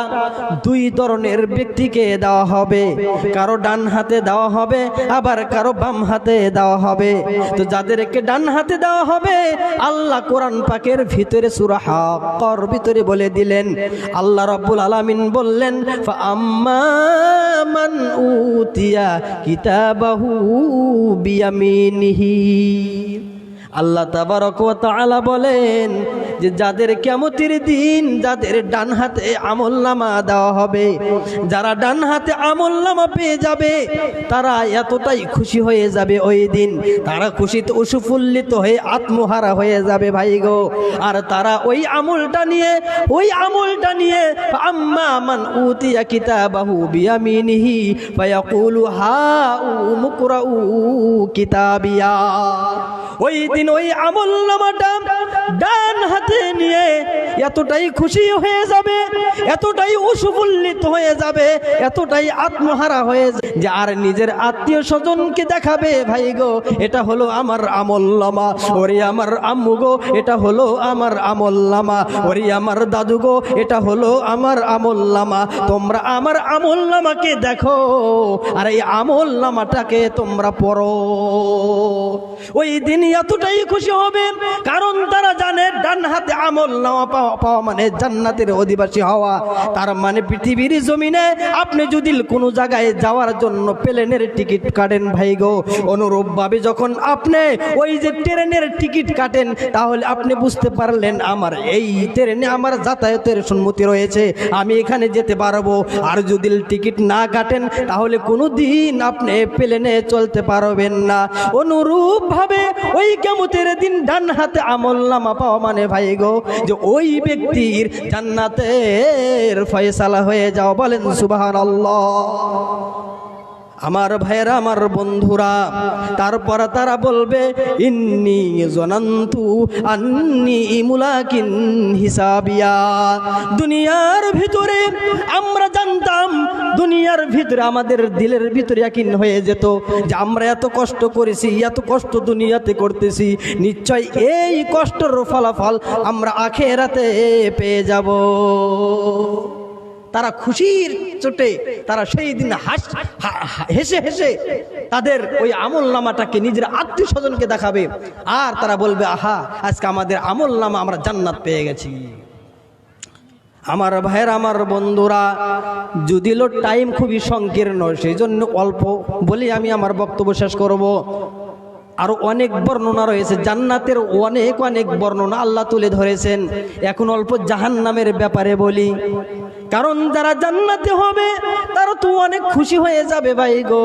দুই ধরনের ব্যক্তিকে দেওয়া হবে, কারো ডান হাতে দেওয়া হবে আবার কারো বাম হাতে দেওয়া হবে। তো যাদেরকে ডান হাতে দেওয়া হবে আল্লাহ কোরআন পাকের ভিতরে সূরা হাক্কার ভিতরে বলে দিলেন, আল্লাহ রাব্বুল আলামিন বললেন, ফাআম্মা মান উতিয়া কিতাবাহু বিয়ামিনিহি। আল্লাহ তাবারক ওয়া তাআলা বলেন যে যাদের কিয়ামতের দিন যাদের ডান হাতে আমলনামা দেওয়া হবে, যারা ডান হাতে আমলনামা পেয়ে যাবে তারা এতটাই খুশি হয়ে যাবে ওই দিন, তারা খুশিতে উৎফুল্লিত হয়ে আত্মহারা হয়ে যাবে ভাই গো। আর তারা ওই আমলটা নিয়ে আম্মা মান উতিয়া কিতাবাহু বিয়ামিনিহি ফায়াকুলু হাউমুকরাউ কিতাবিয়া। ওই দিন ওই আমলনামাটা ডান হাতে নিয়ে এতটাই খুশি হয়ে যাবে, এতটাই উৎফুল্লিত হয়ে যাবে, এতটাই আত্মহারা হয়ে যাবে যে আর নিজের আত্মীয় স্বজনকে দেখাবে, ভাই গো এটা হলো আমার আমলনামা, ওরে আমার আম্মু গো এটা হলো আমার আমলনামা, ওরে আমার দাদু গো এটা হলো আমার আমলনামা, তোমরা আমার আমলনামাকে দেখো আর এই আমলনামাটাকে তোমরা পড়ো। ওই দিন এতটাই খুশি হবে, কারণ তারা জানে ডান হাতে আমলনামা পাওয়া মানে জান্নাতের অধিবাসী হওয়া। তার মানে পৃথিবীর জমিনে আপনি যদি কোনো জায়গায় যাওয়ার জন্য প্লেনের টিকিট কাটেন ভাই গো, অনুরূপ ভাবে যখন আপনি ওই যে ট্রেনের টিকিট কাটেন তাহলে আপনি বুঝতে পারলেন আমার এই ট্রেনে আমার যাতায়াতের সম্মতি রয়েছে, আমি এখানে যেতে পারবো। আর যদি টিকিট না কাটেন তাহলে কোনো দিন আপনি প্লেনে চলতে পারবেন না। অনুরূপ ভাবে ওই কিয়ামতের দিন ডান হাতে আমলনামা পাওয়া মানে ভাই গো যে ওই ব্যক্তির জান্নাতের ফয়সালা হয়ে যাও, বলেন সুবহানাল্লাহ। আমার ভাইরা, আমার বন্ধুরা, তারপর তারা বলবে ইন্নী জনান্তু আন্নী মুলাকিন হিসাবিয়া। দুনিয়ার ভিতরে আমরা জানতাম, দুনিয়ার ভিতরে আমাদের দিলের ভিতরে ইয়াকিন হয়ে যেত যে আমরা এত কষ্ট করেছি, এত কষ্ট দুনিয়াতে করতেছি, নিশ্চয় এই কষ্টের ফলাফল আমরা আখিরাতে পেয়ে যাব। তারা খুশির চোটে তারা সেই দিন হেসে হেসে তাদের ওই আমল নামাটাকে নিজের আত্মীয় স্বজনকে দেখাবে, আর তারা বলবে, আহা আজকে আমাদের আমল নামা আমরা জান্নাত পেয়ে গেছি। আমার ভাইয়ের, আমার বন্ধুরা, যদিও টাইম খুবই সংকীর্ণ, সেই জন্য অল্প বলি আমি আমার বক্তব্য শেষ করব। আরো অনেক বর্ণনা রয়েছে, জান্নাতের অনেক অনেক বর্ণনা আল্লাহ তুলে ধরেছেন। এখন অল্প জাহান্নামের ব্যাপারে বলি, কারণ যারা জান্নাতে হবে তারা তো অনেক খুশি হয়ে যাবে ভাই গো।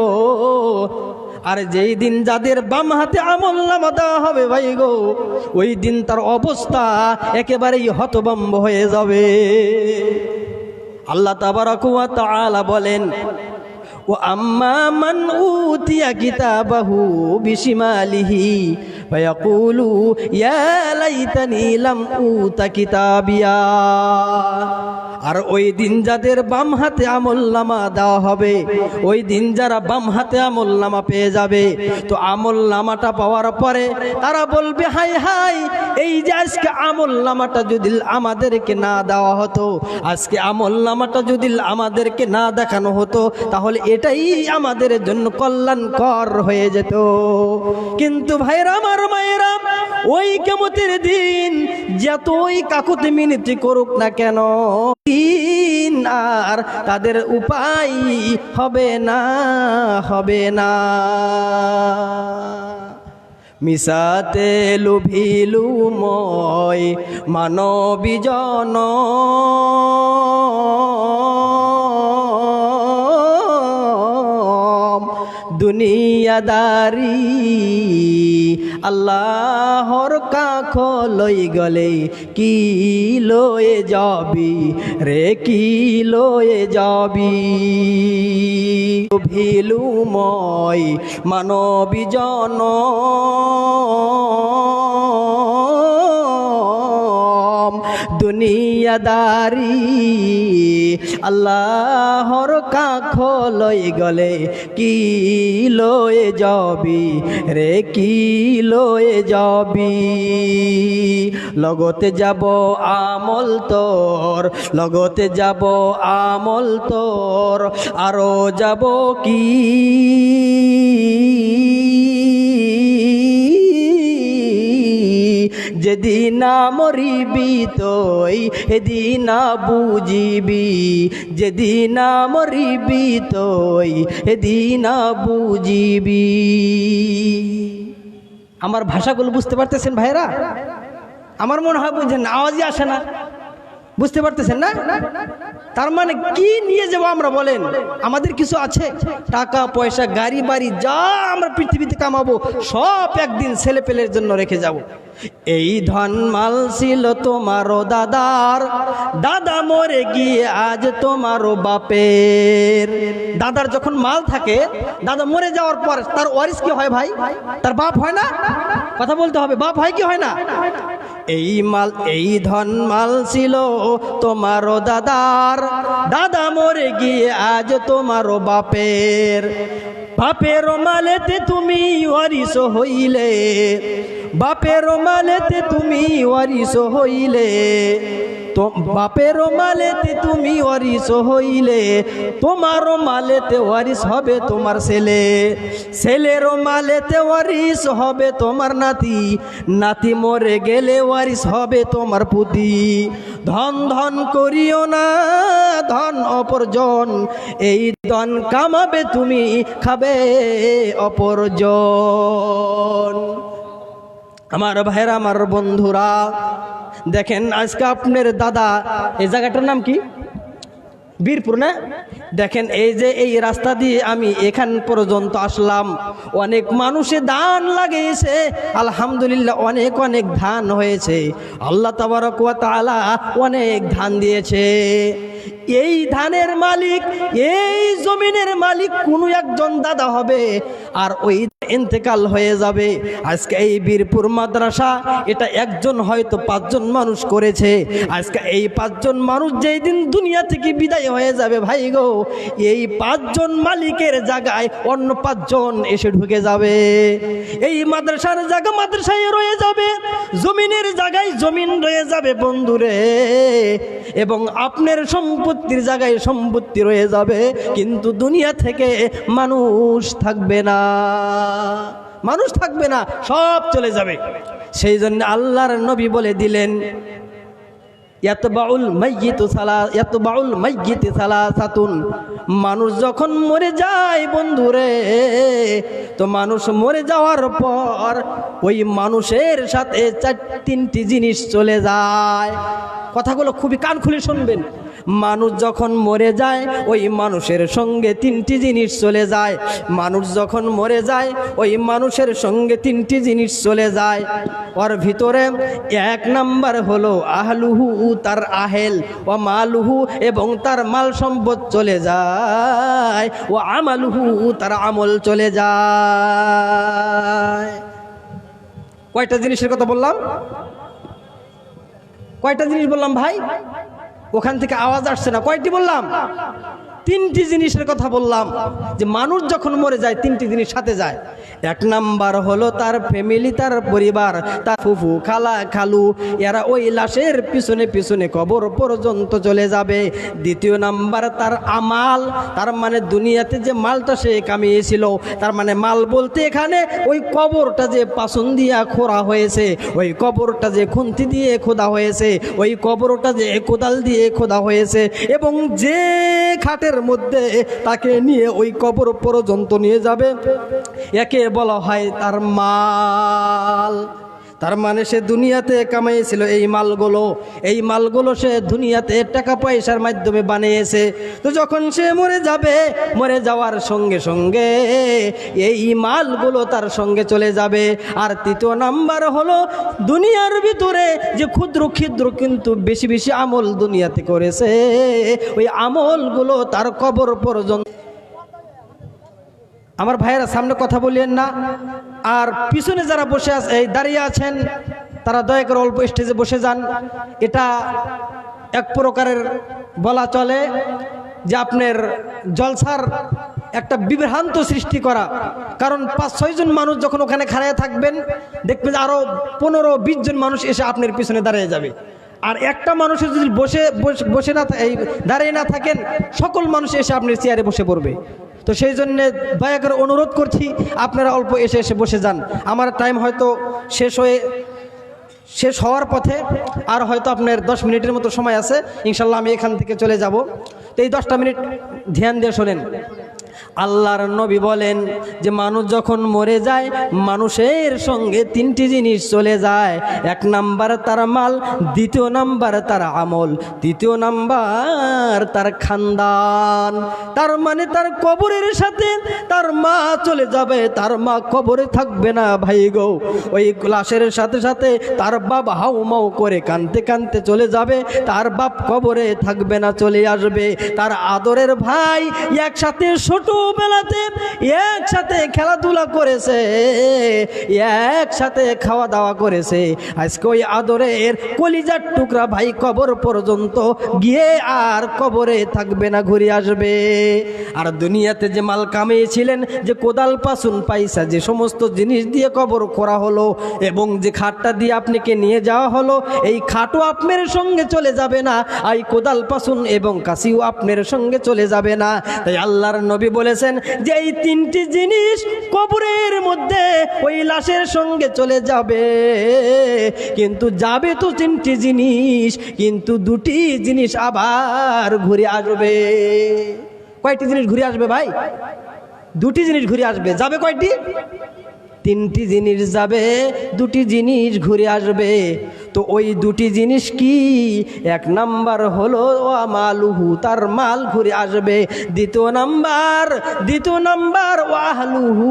আর যেই দিন যাদের বাম হাতে আমলনামা দেওয়া হবে ভাই গো, ওই দিন তার অবস্থা একেবারেই হতভম্ব হয়ে যাবে। আল্লাহ তাবারাক ওয়া তাআলা বলেন, ও আম্মা মান উতিয়া কিতাবাহু বিশিমালিহি ফায়াকুলু ইয়া লাইতানি লাম উতা কিতাবিয়া। আর ওই দিন যাদের বাম হাতে আমলনামা দেওয়া হবে, ওই দিন যারা বাম হাতে আমলনামা পেয়ে যাবে, তো আমলনামাটা পাওয়ার পরে তারা বলবে, হাই হাই, এই যে আজকে আমলনামাটা যদি আমাদেরকে না দেওয়া হতো, আজকে আমলনামাটা যদি আমাদেরকে না দেখানো হতো, তাহলে এটাই আমাদের জন্য কল্যাণকর হয়ে যেত। কিন্তু ভাইরা, আমার মায়েরা, ওই কিয়ামতের দিন যতই কাকুতি মিনতি করুক না কেন, আর তাদের উপায় হবে না, হবে না। মিশাতে লুভিলু মই মানবী জন, দুনিয়াদারি আল্লাহর কাখ লই গলে কি লয়ে যাবি রে, কি লয়ে যাবি। ভিলুময় মানবী জন, দুনিয়াদারি আল্লাহর কাখ লই গলে কি লয়ে যাবি রে, কি লয়ে যাবি। লগতে যাব আমল তোর, লগতে যাব আমল তোর, আরো যাব কি যেদিন মরিবি তুই সেদিন বুঝিবি, যেদিন মরিবি তুই সেদিন বুঝিবি। আমার ভাষাগুলো বুঝতে পারতেছেন ভাইরা? আমার মনে হয় বুঝছেন, আওয়াজই আসে না, বুঝতে পারতেছেন না? তার মানে কি নিয়ে যাবো আমরা বলেন? আমাদের কিছু আছে? টাকা পয়সা, গাড়ি বাড়ি, যা আমরা পৃথিবীতে কামাবো সব একদিন ছেলে পেলের জন্য রেখে যাব। এই ধন মাল ছিল তোমারও দাদার, দাদা মরে গিয়ে আজ তোমারও বাপের। দাদার যখন মাল থাকে, দাদা মরে যাওয়ার পর তার ওয়ারিস কি হয় ভাই? তার বাপ হয় না? কথা বলতে হবে, বাপ হয় কি হয় না? এই মাল, এই ধন মাল ছিল তোমারও দাদার, দাদা মরে গিয়ে আজ তোমারও বাপের। বাপের মালেতে তুমি ওয়ারিস হইলে, বাপের মালেতে তুমি ওয়ারিস হইলে, তো বাপের মালেতে তুমি ওয়ারিস হইলে, তোমার মালেতে ওয়ারিস হবে তোমার ছেলে, ছেলের মালেতে ওয়ারিস হবে তোমার নাতি, নাতি মরে গেলে ওয়ারিস হবে তোমার পুতি। ধন ধন করিও না, ধন অপরজন, এই ধন কামাবে তুমি, খাবে অপরজন। আমার ভাইরা, আমার বন্ধুরা, দেখেন আজকে আপনার দাদা, এই জায়গাটার নাম কি? বীরপুর না? দেখেন এই যে এই রাস্তা দিয়ে আমি এখান পর্যন্ত আসলাম, অনেক মানুষে ধান লাগিয়েছে, আলহামদুলিল্লাহ অনেক অনেক ধান হয়েছে, আল্লাহ তাবারক ওয়া তাআলা অনেক ধান দিয়েছে। এই ধানের মালিক, এই জমিনের মালিক কোনো একজন দাদা হবে, আর ওই ইন্তেকাল হয়ে যাবে। আজকে এই বীরপুর মাদ্রাসা, এটা একজন হয়তো 5 জন মানুষ করেছে। আজকে এই 5 জন মানুষ যেই দিন দুনিয়া থেকে বিদায় হয়ে যাবে ভাই গো, এই 5 জন মালিকের জায়গায় অন্য 5 জন এসে ঢুকে যাবে। এই মাদ্রাসার জায়গা মাদ্রাসায় রয়ে যাবে, জমিনের জায়গায় জমিন রয়ে যাবে বন্ধুরে। এবং আপনার সম্পত্তির জায়গায় সম্পত্তি রয়ে যাবে, কিন্তু দুনিয়া থেকে মানুষ থাকবে না, মানুষ থাকবে না, সব চলে যাবে। সেই জন্য আল্লাহর নবী বলে দিলেন, ইয়াতবাউল মাইয়িতু সালাসাতুন, মানুষ যখন মরে যায় বন্ধুরে, তো মানুষ মরে যাওয়ার পর ওই মানুষের সাথে তিনটি জিনিস চলে যায়। কথাগুলো খুবই কান খুলে শুনবেন। মানুষ যখন মরে যায় ওই মানুষের সঙ্গে তিনটি জিনিস চলে যায়। মানুষ যখন মরে যায় ওই মানুষের সঙ্গে তিনটি জিনিস চলে যায়। ওর ভিতরে এক নাম্বার হলো আহলুহু, তার আহেল, ও মালুহু, এবং তার মাল সম্পদ চলে যায়, ও আমালুহু, তার আমল চলে যায়। কয়টা জিনিসের কথা বললাম? কয়টা জিনিস বললাম ভাই? ওখান থেকে আওয়াজ আসছে না। কয়টি বললাম? তিনটি জিনিসের কথা বললাম, যে মানুষ যখন মরে যায় তিনটি জিনিস সাথে যায়। এক নাম্বার হলো তার ফ্যামিলি, তার পরিবার, তার ফুফু, খালা, খালু, এরা ওই লাশের পিছনে পিছনে কবর পর্যন্ত চলে যাবে। দ্বিতীয় নাম্বার তার আমাল, তার মানে দুনিয়াতে যে মালটা সে কামিয়েছিল, তার মানে মাল বলতে এখানে ওই কবরটা যে পাছন দিয়া খোঁড়া হয়েছে, ওই কবরটা যে খুন্তি দিয়ে খোদা হয়েছে, ওই কবরটা যে কোদাল দিয়ে খোদা হয়েছে, এবং যে খাটের মধ্যে তাকে নিয়ে ওই কবর পর্যন্ত নিয়ে যাবে, একে বলা হয় তার মাল। তার মানে সে দুনিয়াতে কামাইছিল এই মালগুলো, এই মালগুলো সে দুনিয়াতে টাকা পয়সার মাধ্যমে বানিয়েছে। তো যখন সে মরে যাবে, মরে যাওয়ার সঙ্গে সঙ্গে এই মালগুলো তার সঙ্গে চলে যাবে। আর তৃতীয় নাম্বার হলো দুনিয়ার ভিতরে যে ক্ষুদ্র ক্ষুদ্র কিন্তু বেশি বেশি আমল দুনিয়াতে করেছে, ওই আমলগুলো তার কবর পর্যন্ত। আমার ভাইয়েরা সামনে কথা বলিয়েন না। আর পিছনে যারা বসে আছে, এই দাঁড়িয়ে আছেন, তারা দয়া করে অল্প স্টেজে বসে যান। এটা এক প্রকারের বলা চলে যে আপনার জলসার একটা বিভ্রান্ত সৃষ্টি করা। কারণ 5-6 জন মানুষ যখন ওখানে খাড়ায় থাকবেন, দেখবেন আরো 15-20 জন মানুষ এসে আপনার পিছনে দাঁড়িয়ে যাবে। আর একটা মানুষের যদি বসে না দাঁড়িয়ে না থাকেন, সকল মানুষ এসে আপনার চেয়ারে বসে পড়বে। তো সেই জন্যে দয়া করে অনুরোধ করছি, আপনারা অল্প এসে বসে যান। আমার টাইম হয়তো শেষ হওয়ার পথে, আর হয়তো আপনার 10 মিনিটের মতো সময় আছে। ইনশাল্লাহ আমি এখান থেকে চলে যাব। তো এই 10টা মিনিট ধ্যান দিয়ে শোনেন। আল্লাহর নবী বলেন যে মানুষ যখন মরে যায়, মানুষের সঙ্গে তিনটি জিনিস চলে যায়। এক নাম্বার তার মাল, দ্বিতীয় নাম্বার তার আমল, তৃতীয় নাম্বার তার খানদান। তার মানে তার কবরের সাথে তার মা চলে যাবে, তার মা কবরে থাকবে না ভাই গো। ওই লাশের সাথে সাথে তার বাপ হাউমাউ করে কানতে কানতে চলে যাবে, তার বাপ কবরে থাকবে না, চলে আসবে। তার আদরের ভাই একসাথে ছোটবেলাতে একসাথে খেলাধুলা করেছে, একসাথে খাওয়া দাওয়া করেছে, আজকে ওই আদরের কলিজার টুকরা ভাই কবর পর্যন্ত গিয়ে আর কবরে থাকবে না, ঘুরে আসবে। আর দুনিয়াতে যে মাল কামিয়েছিলেন, যে কোদাল পাসুন পয়সা, যে সমস্ত জিনিস দিয়ে কবর করা হলো, এবং যে খাটটা দিয়ে আপনাকে নিয়ে যাওয়া হলো, এই খাটও আপনার সঙ্গে চলে যাবে না, এই কোদাল পাসুন এবং কাশিও আপনার সঙ্গে চলে যাবে না। তাই আল্লাহর নবী বলেছেন যে এই তিনটি জিনিস কবরের মধ্যে ওই লাশের সঙ্গে চলে যাবে, কিন্তু যাবে তো তিনটি জিনিস, কিন্তু দুটি জিনিস আবার ঘুরে আসবে। কয়টি জিনিস ঘুরে আসবে ভাই? দুটি জিনিস ঘুরে আসবে। যাবে কয়টি? তিনটি জিনিস যাবে, দুটি জিনিস ঘুরে আসবে। তো ওই দুটি জিনিস কি? এক নাম্বার হলো আমালুহু, তার মাল ঘুরে আসবে। দ্বিতীয় নাম্বার ওয়াহলুহু,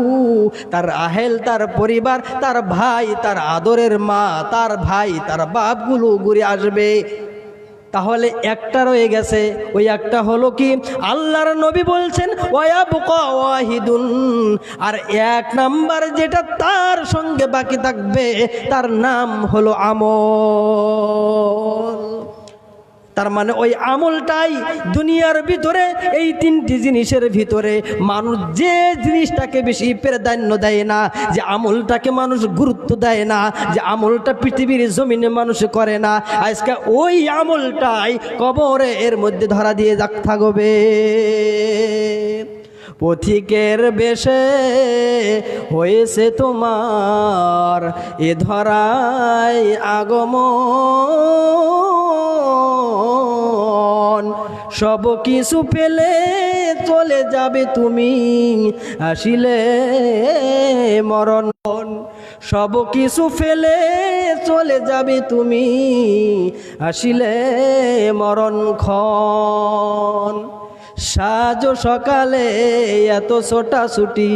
তার আহেল, তার পরিবার, তার ভাই, তার আদরের মা, তার ভাই, তার বাপগুলো ঘুরে আসবে। তাহলে একটা রয়ে গেছে, ওই একটা হলো কি? আল্লাহর নবী বলছেন ওয়ায়াবকা ওয়াহিদুন, আর এক নাম্বার যেটা তার সঙ্গে বাকি থাকবে, তার নাম হলো আমল। তার মানে ওই আমলটাই দুনিয়ার ভিতরে, এই তিনটি জিনিসের ভিতরে মানুষ যে জিনিসটাকে বেশি প্রাধান্য দেয় না, যে আমলটাকে মানুষ গুরুত্ব দেয় না, যে আমলটা পৃথিবীর জমিনে মানুষ করে না, আজকে ওই আমলটাই কবরে এর মধ্যে ধরা দিয়ে থাকবে। পথিকের বেশে হয়েছে তোমার এ ধরায় আগমন, সব কিছু পেলে চলে যাবে তুমি আসিলে মরণ। সব কিছু ফেলে চলে যাবে তুমি আসিলে মরণক্ষণ। সাজো সকালে এত ছোটাছুটি,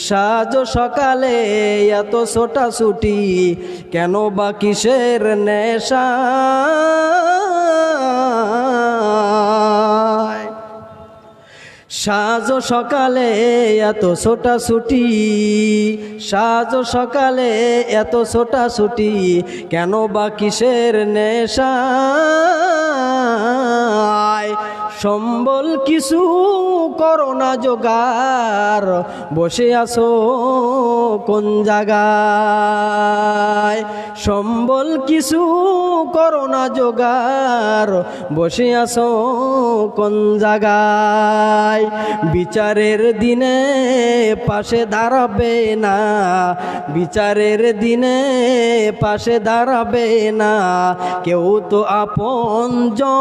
সাজো সকালে এত ছোটাছুটি, কেন বা কিসের নেশা? সাজো সকালে এত ছোটাছুটি, সাজো সকালে এত ছোটাছুটি, কেন বা কিসের নেশা? সম্বল কিছু করো না জোগাড়, বসে আছো কোন জায়গায়? সম্বল কিছু করো না জোগাড়, বসে আছো কোন জায়গায়? বিচারের দিনে পাশে দাঁড়াবে না, বিচারের দিনে পাশে দাঁড়াবে না কেউ তো আপনজন।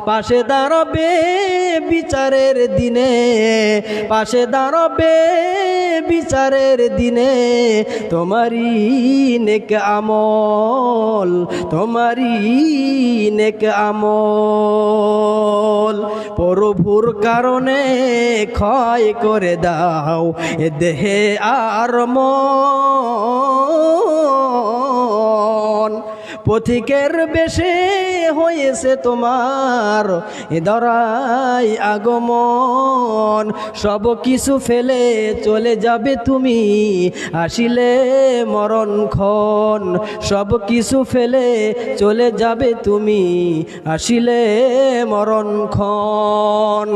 পাশে দাঁড়াবে বিচারের দিনে, পাশে দাঁড়াবে বিচারের দিনে তোমারই নেক আমল, তোমারই নেক আমল। প্রভুর কারণে ক্ষয় করে দাও এ দেহে আর মন। পথিকের বেশে হয়েছে তোমার এ ধরায় আগমন, সব কিছু ফেলে চলে যাবে তুমি আসিলে মরণক্ষণ। সব কিছু ফেলে চলে যাবে তুমি আসিলে মরণক্ষণ।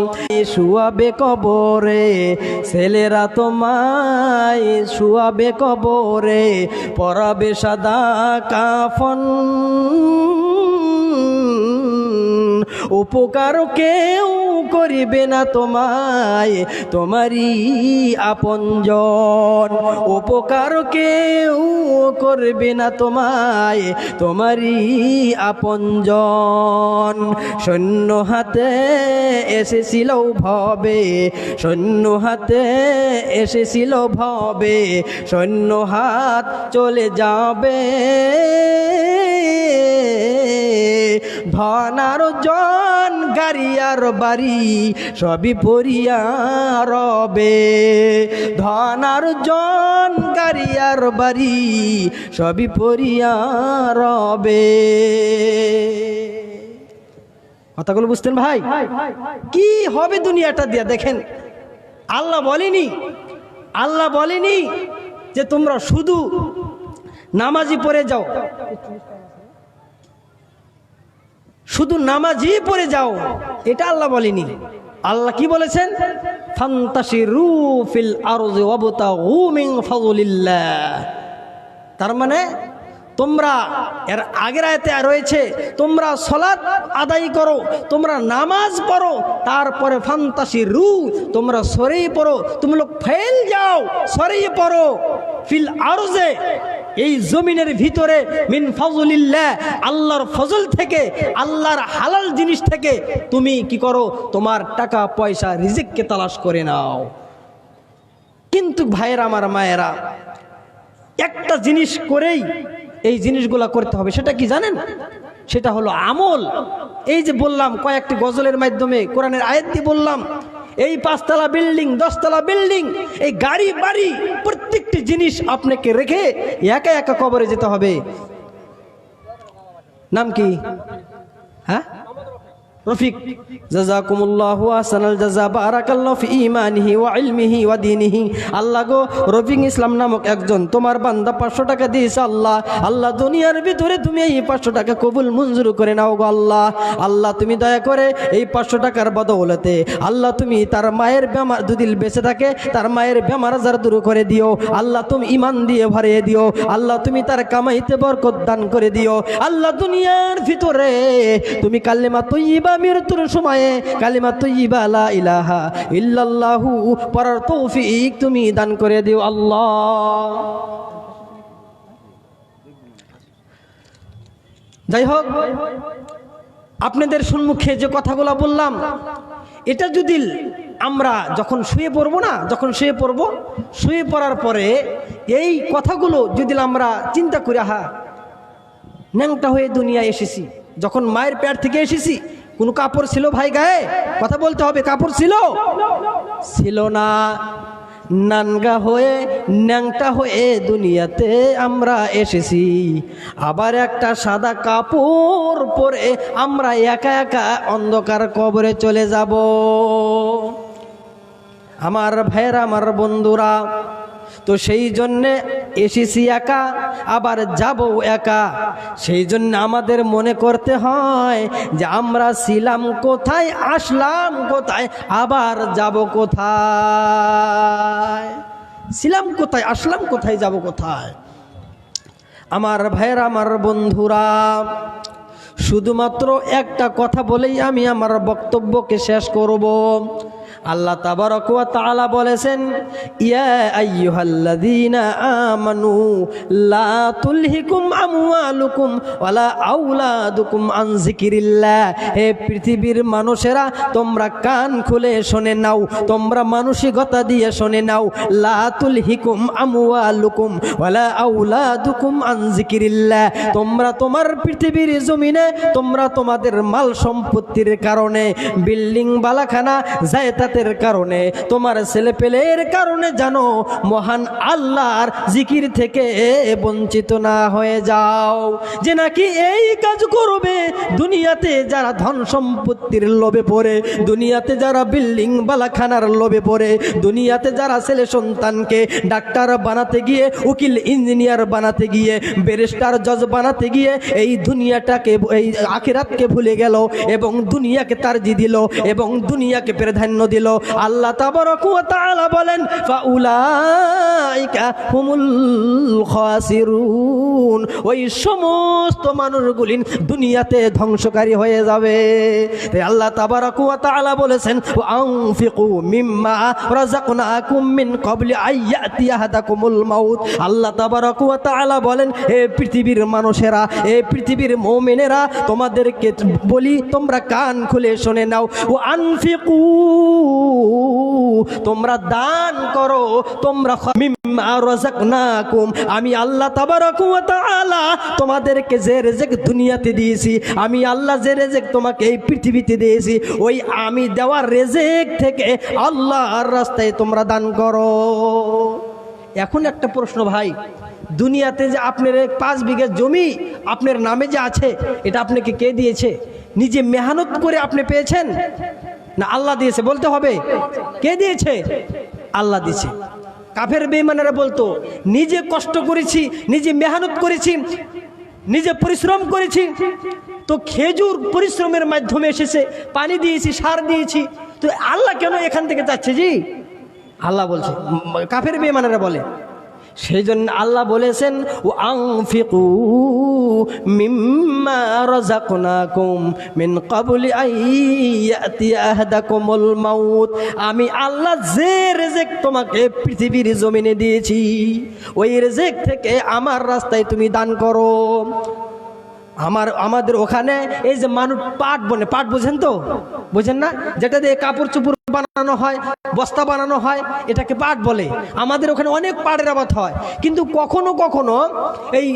শুয়াবে কবরে ছেলেরা তোমায়, শুয়াবে কবরে পরাবে সাদা কাফন। উপকার কেউ করিবে না তোমায়, তোমারই আপনজন। উপকার কেউ করবে না তোমায়, তোমারই আপনজন। শূন্য হাতে এসেছিল ভবে, শূন্য হাতে এসেছিল ভবে, শূন্য হাত চলে যাবে। ধন আর জন গাড়ি আর বাড়ি সবই পরিয়া রবে, ধন আর জন গাড়ি আর বাড়ি সবই পরিয়া রবে। কথাগুলো বুঝতেন ভাই? কি হবে দুনিয়াটা দিয়া দেখেন। আল্লাহ বলেনি, আল্লাহ বলেনি যে তোমরা শুধু নামাজি পড়ে যাও, শুধু নামাজি পড়ে যাও, এটা আল্লাহ বলেনি। আল্লাহ কি বলেছেন? ফান্তাশিরু ফিল আরজি ওয়াবতাগু মিন ফাযলিল্লাহ। তার মানে তোমরা, এর আগের আয়াতে রয়েছে তোমরা সালাত আদায় করো, তোমরা নামাজ পড়ো, তারপরে ফান্তাশিরু তোমরা সরিয়ে পড়ো, তুমি লোক ফেল যাও, সরিয়ে পড়ো ফিল আরজে এই জমিনের ভিতরে মিন ফাযলিল্লাহ আল্লাহর ফজল থেকে, আল্লাহর হালাল জিনিস থেকে তুমি কি করো? তোমার টাকা পয়সা রিজিককে তালাশ করে নাও। কিন্তু ভাইয়েরা আমার, মায়েরা, একটা জিনিস করেই এই জিনিসগুলা করতে হবে। সেটা কি জানেন? সেটা হলো আমল। এই যে বললাম কয়েকটি গজলের মাধ্যমে, কোরআনের আয়াত দিয়ে বললাম, এই 5 তলা বিল্ডিং, 10 তলা বিল্ডিং, এই গাড়ি বাড়ি প্রত্যেকটি জিনিস আপনাকে রেখে একা একা কবরে যেতে হবে। নাম কি? হ্যাঁ, রফিক, জাযাকুমুল্লাহু আহসানাল জাযা, বারাকাল্লাহু ফি ঈমানিহি ওয়া ইলমিহি ওয়া দীনিহি। আল্লাহ গো, রফিক ইসলাম নামক একজন তোমার বান্দা 500 টাকা দিয়েছে। আল্লাহ, আল্লাহ দুনিয়ার ভিতরে তুমি এই 500 টাকা কবুল মঞ্জুর করে নাও গো আল্লাহ। আল্লাহ তুমি দয়া করে এই 500 টাকার বদৌলতে আল্লাহ তুমি তার মায়ের বেমার, যদি বেঁচে থাকে তার মায়ের বেমার আজার দূর করে দিও আল্লাহ। তুমি ঈমান দিয়ে ভরিয়ে দিও আল্লাহ। তুমি তার কামাইতে বরকত দান করে দিও আল্লাহ। দুনিয়ার ভিতরে তুমি কালিমা তয়্যিবা, মৃত্যুর সময়ে কালিমা তয়্যিবা লা ইলাহা ইল্লাল্লাহু পড়ার তৌফিক তুমি দান করে দিও আল্লাহ। যাই হোক, আপনাদের সম্মুখে যে কথাগুলো বললাম, এটা যদি আমরা যখন শুয়ে পড়বো না, যখন শুয়ে পড়বো, শুয়ে পড়ার পরে এই কথাগুলো যদি আমরা চিন্তা করি, আহা ন্যাংটা হয়ে দুনিয়ায় এসেছি, যখন মায়ের পেট থেকে এসেছি কোনো কাপড় ছিল ভাই গায়ে? কথা বলতে হবে, কাপড় ছিল? ছিল না। নানগা হয়ে ন্যাংটা হয়ে দুনিয়াতে আমরা এসেছি, আবার একটা সাদা কাপড় পরে আমরা একা একা অন্ধকার কবরে চলে যাব। আমার ভাইয়েরা, আমার বন্ধুরা, তো সেই জন্যে এসেছি একা, আবার যাব একা। সেই জন্য আমাদের মনে করতে হয় যে আমরা ছিলাম কোথায়, আসলাম কোথায়, আবার যাব কোথায়। ছিলাম কোথায়, আসলাম কোথায়, যাব কোথায়। আমার ভাইয়েরা, আমার বন্ধুরা, শুধুমাত্র একটা কথা বলেই আমি আমার বক্তব্যকে শেষ করব। আল্লাহ তাবারক ওয়া তাআলা বলেছেন, ইয়া আইয়ুহাল্লাযীনা আমানু লা তুলহিকুম আমওয়ালুকুম ওয়ালা আওলাদুকুম আন যিকিরিল্লাহ। হে পৃথিবীর মানুষেরা, তোমরা কান খুলে শুনে নাও, তোমরা মানসিকতা দিয়ে শুনে নাও। লা তুলহিকুম আমওয়ালুকুম ওয়ালা আওলাদুকুম আন যিকিরিল্লাহ। তোমরা তোমার পৃথিবীর জমিনে তোমরা তোমাদের মাল সম্পত্তির কারণে, বিল্ডিং বালাখানা জায়দাতের কারণে, তোমার ছেলেপেলের কারণে জানো মহান আল্লাহর জিকির থেকে বঞ্চিত না হয়ে যাও। যে নাকি এই কাজ করবে, দুনিয়াতে যারা ধন সম্পত্তির লোভে পড়ে, দুনিয়াতে যারা বিল্ডিং বালাখানার লোভে পড়ে, দুনিয়াতে যারা ছেলে সন্তানকে ডাক্তার বানাতে গিয়ে, উকিল ইঞ্জিনিয়ার বানাতে গিয়ে, ব্যারিস্টার জজ বানাতে গিয়ে এই দুনিয়াটাকে, এই আখিরাতকে ভুলে গেল এবং দুনিয়াকে তারজি দিল এবং দুনিয়াকে প্রাধান্য দিল। আল্লাহ তাবারক ওয়া তাআলা বলেন, ফাউলাইকা হুমুল খাসিরুন। ওই সমস্ত মানুষগুলি দুনিয়াতে ধ্বংসকারী হয়ে যাবে। তাই আল্লাহ তাবারক ওয়া তাআলা বলেছেন, আনফিকু মিম্মা রাযাকনাকুম মিন ক্বাবলি আইয়াতি আহাদাকুমুল মাউত। আল্লাহ তাবারক ওয়া তাআলা বলেন, হে পৃথিবীর মানুষেরা, হে পৃথিবীর মুমিনেরা, তোমাদেরকে বলি তোমরা কান খুলে শুনে নাও। ও আনফিকু, তোমরা দান করো, তোমরা মিম্মা রাযাকনাকুম, আমি আল্লাহ তাবারক ওয়া তাআলা তোমাদেরকে যে রিজিক দুনিয়াতে দিয়েছি, আমি আল্লাহ যে রিজিক তোমাকে এই পৃথিবীতে দিয়েছি, ওই আমি দেওয়ার রিজিক থেকে আল্লাহর রাস্তায় তোমরা দান করো। এখন একটা প্রশ্ন ভাই, দুনিয়াতে যে আপনার 5 বিঘা জমি আপনার নামে যে আছে, এটা আপনাকে কে দিয়েছে? নিজে মেহনত করে আপনি পেয়েছেন না আল্লাহ দিয়েছে? বলতে হবে, কে দিয়েছে? আল্লাহ দিয়েছে। কাফের বেঈমানেরা বলতো, নিজে কষ্ট করেছি, নিজে মেহনত করেছি, নিজে পরিশ্রম করেছি, তো খেজুর পরিশ্রমের মাধ্যমে এসেছে, পানি দিয়েছি, সার দিয়েছি, তো আল্লাহ কেন এখান থেকে যাচ্ছে? জি, আল্লাহ বলছে, কাফের বেঈমানেরা বলে। সেই জন্য আল্লাহ বলেছেন, ও আনফিকু মিম্মা রাযাকনাকুম মিন ক্বাবলি আইয়াতি আহাদাকুমুল মাউত। আমি আল্লাহ যে রিজিক তোমাকে পৃথিবীর জমিনে দিয়েছি, ওই রিজিক থেকে আমার রাস্তায় তুমি দান করো। আমাদের ওখানে এই যে মানুষ পাট বনে, পাট বোঝেন তো? বোঝেন না? যেটা দিয়ে কাপড় চোপড় বানানো হয়, বস্তা বানানো হয়, এটাকে পাট বলে। আমাদের ওখানে অনেক পাটের আবাদ হয়, কিন্তু কখনো কখনো এই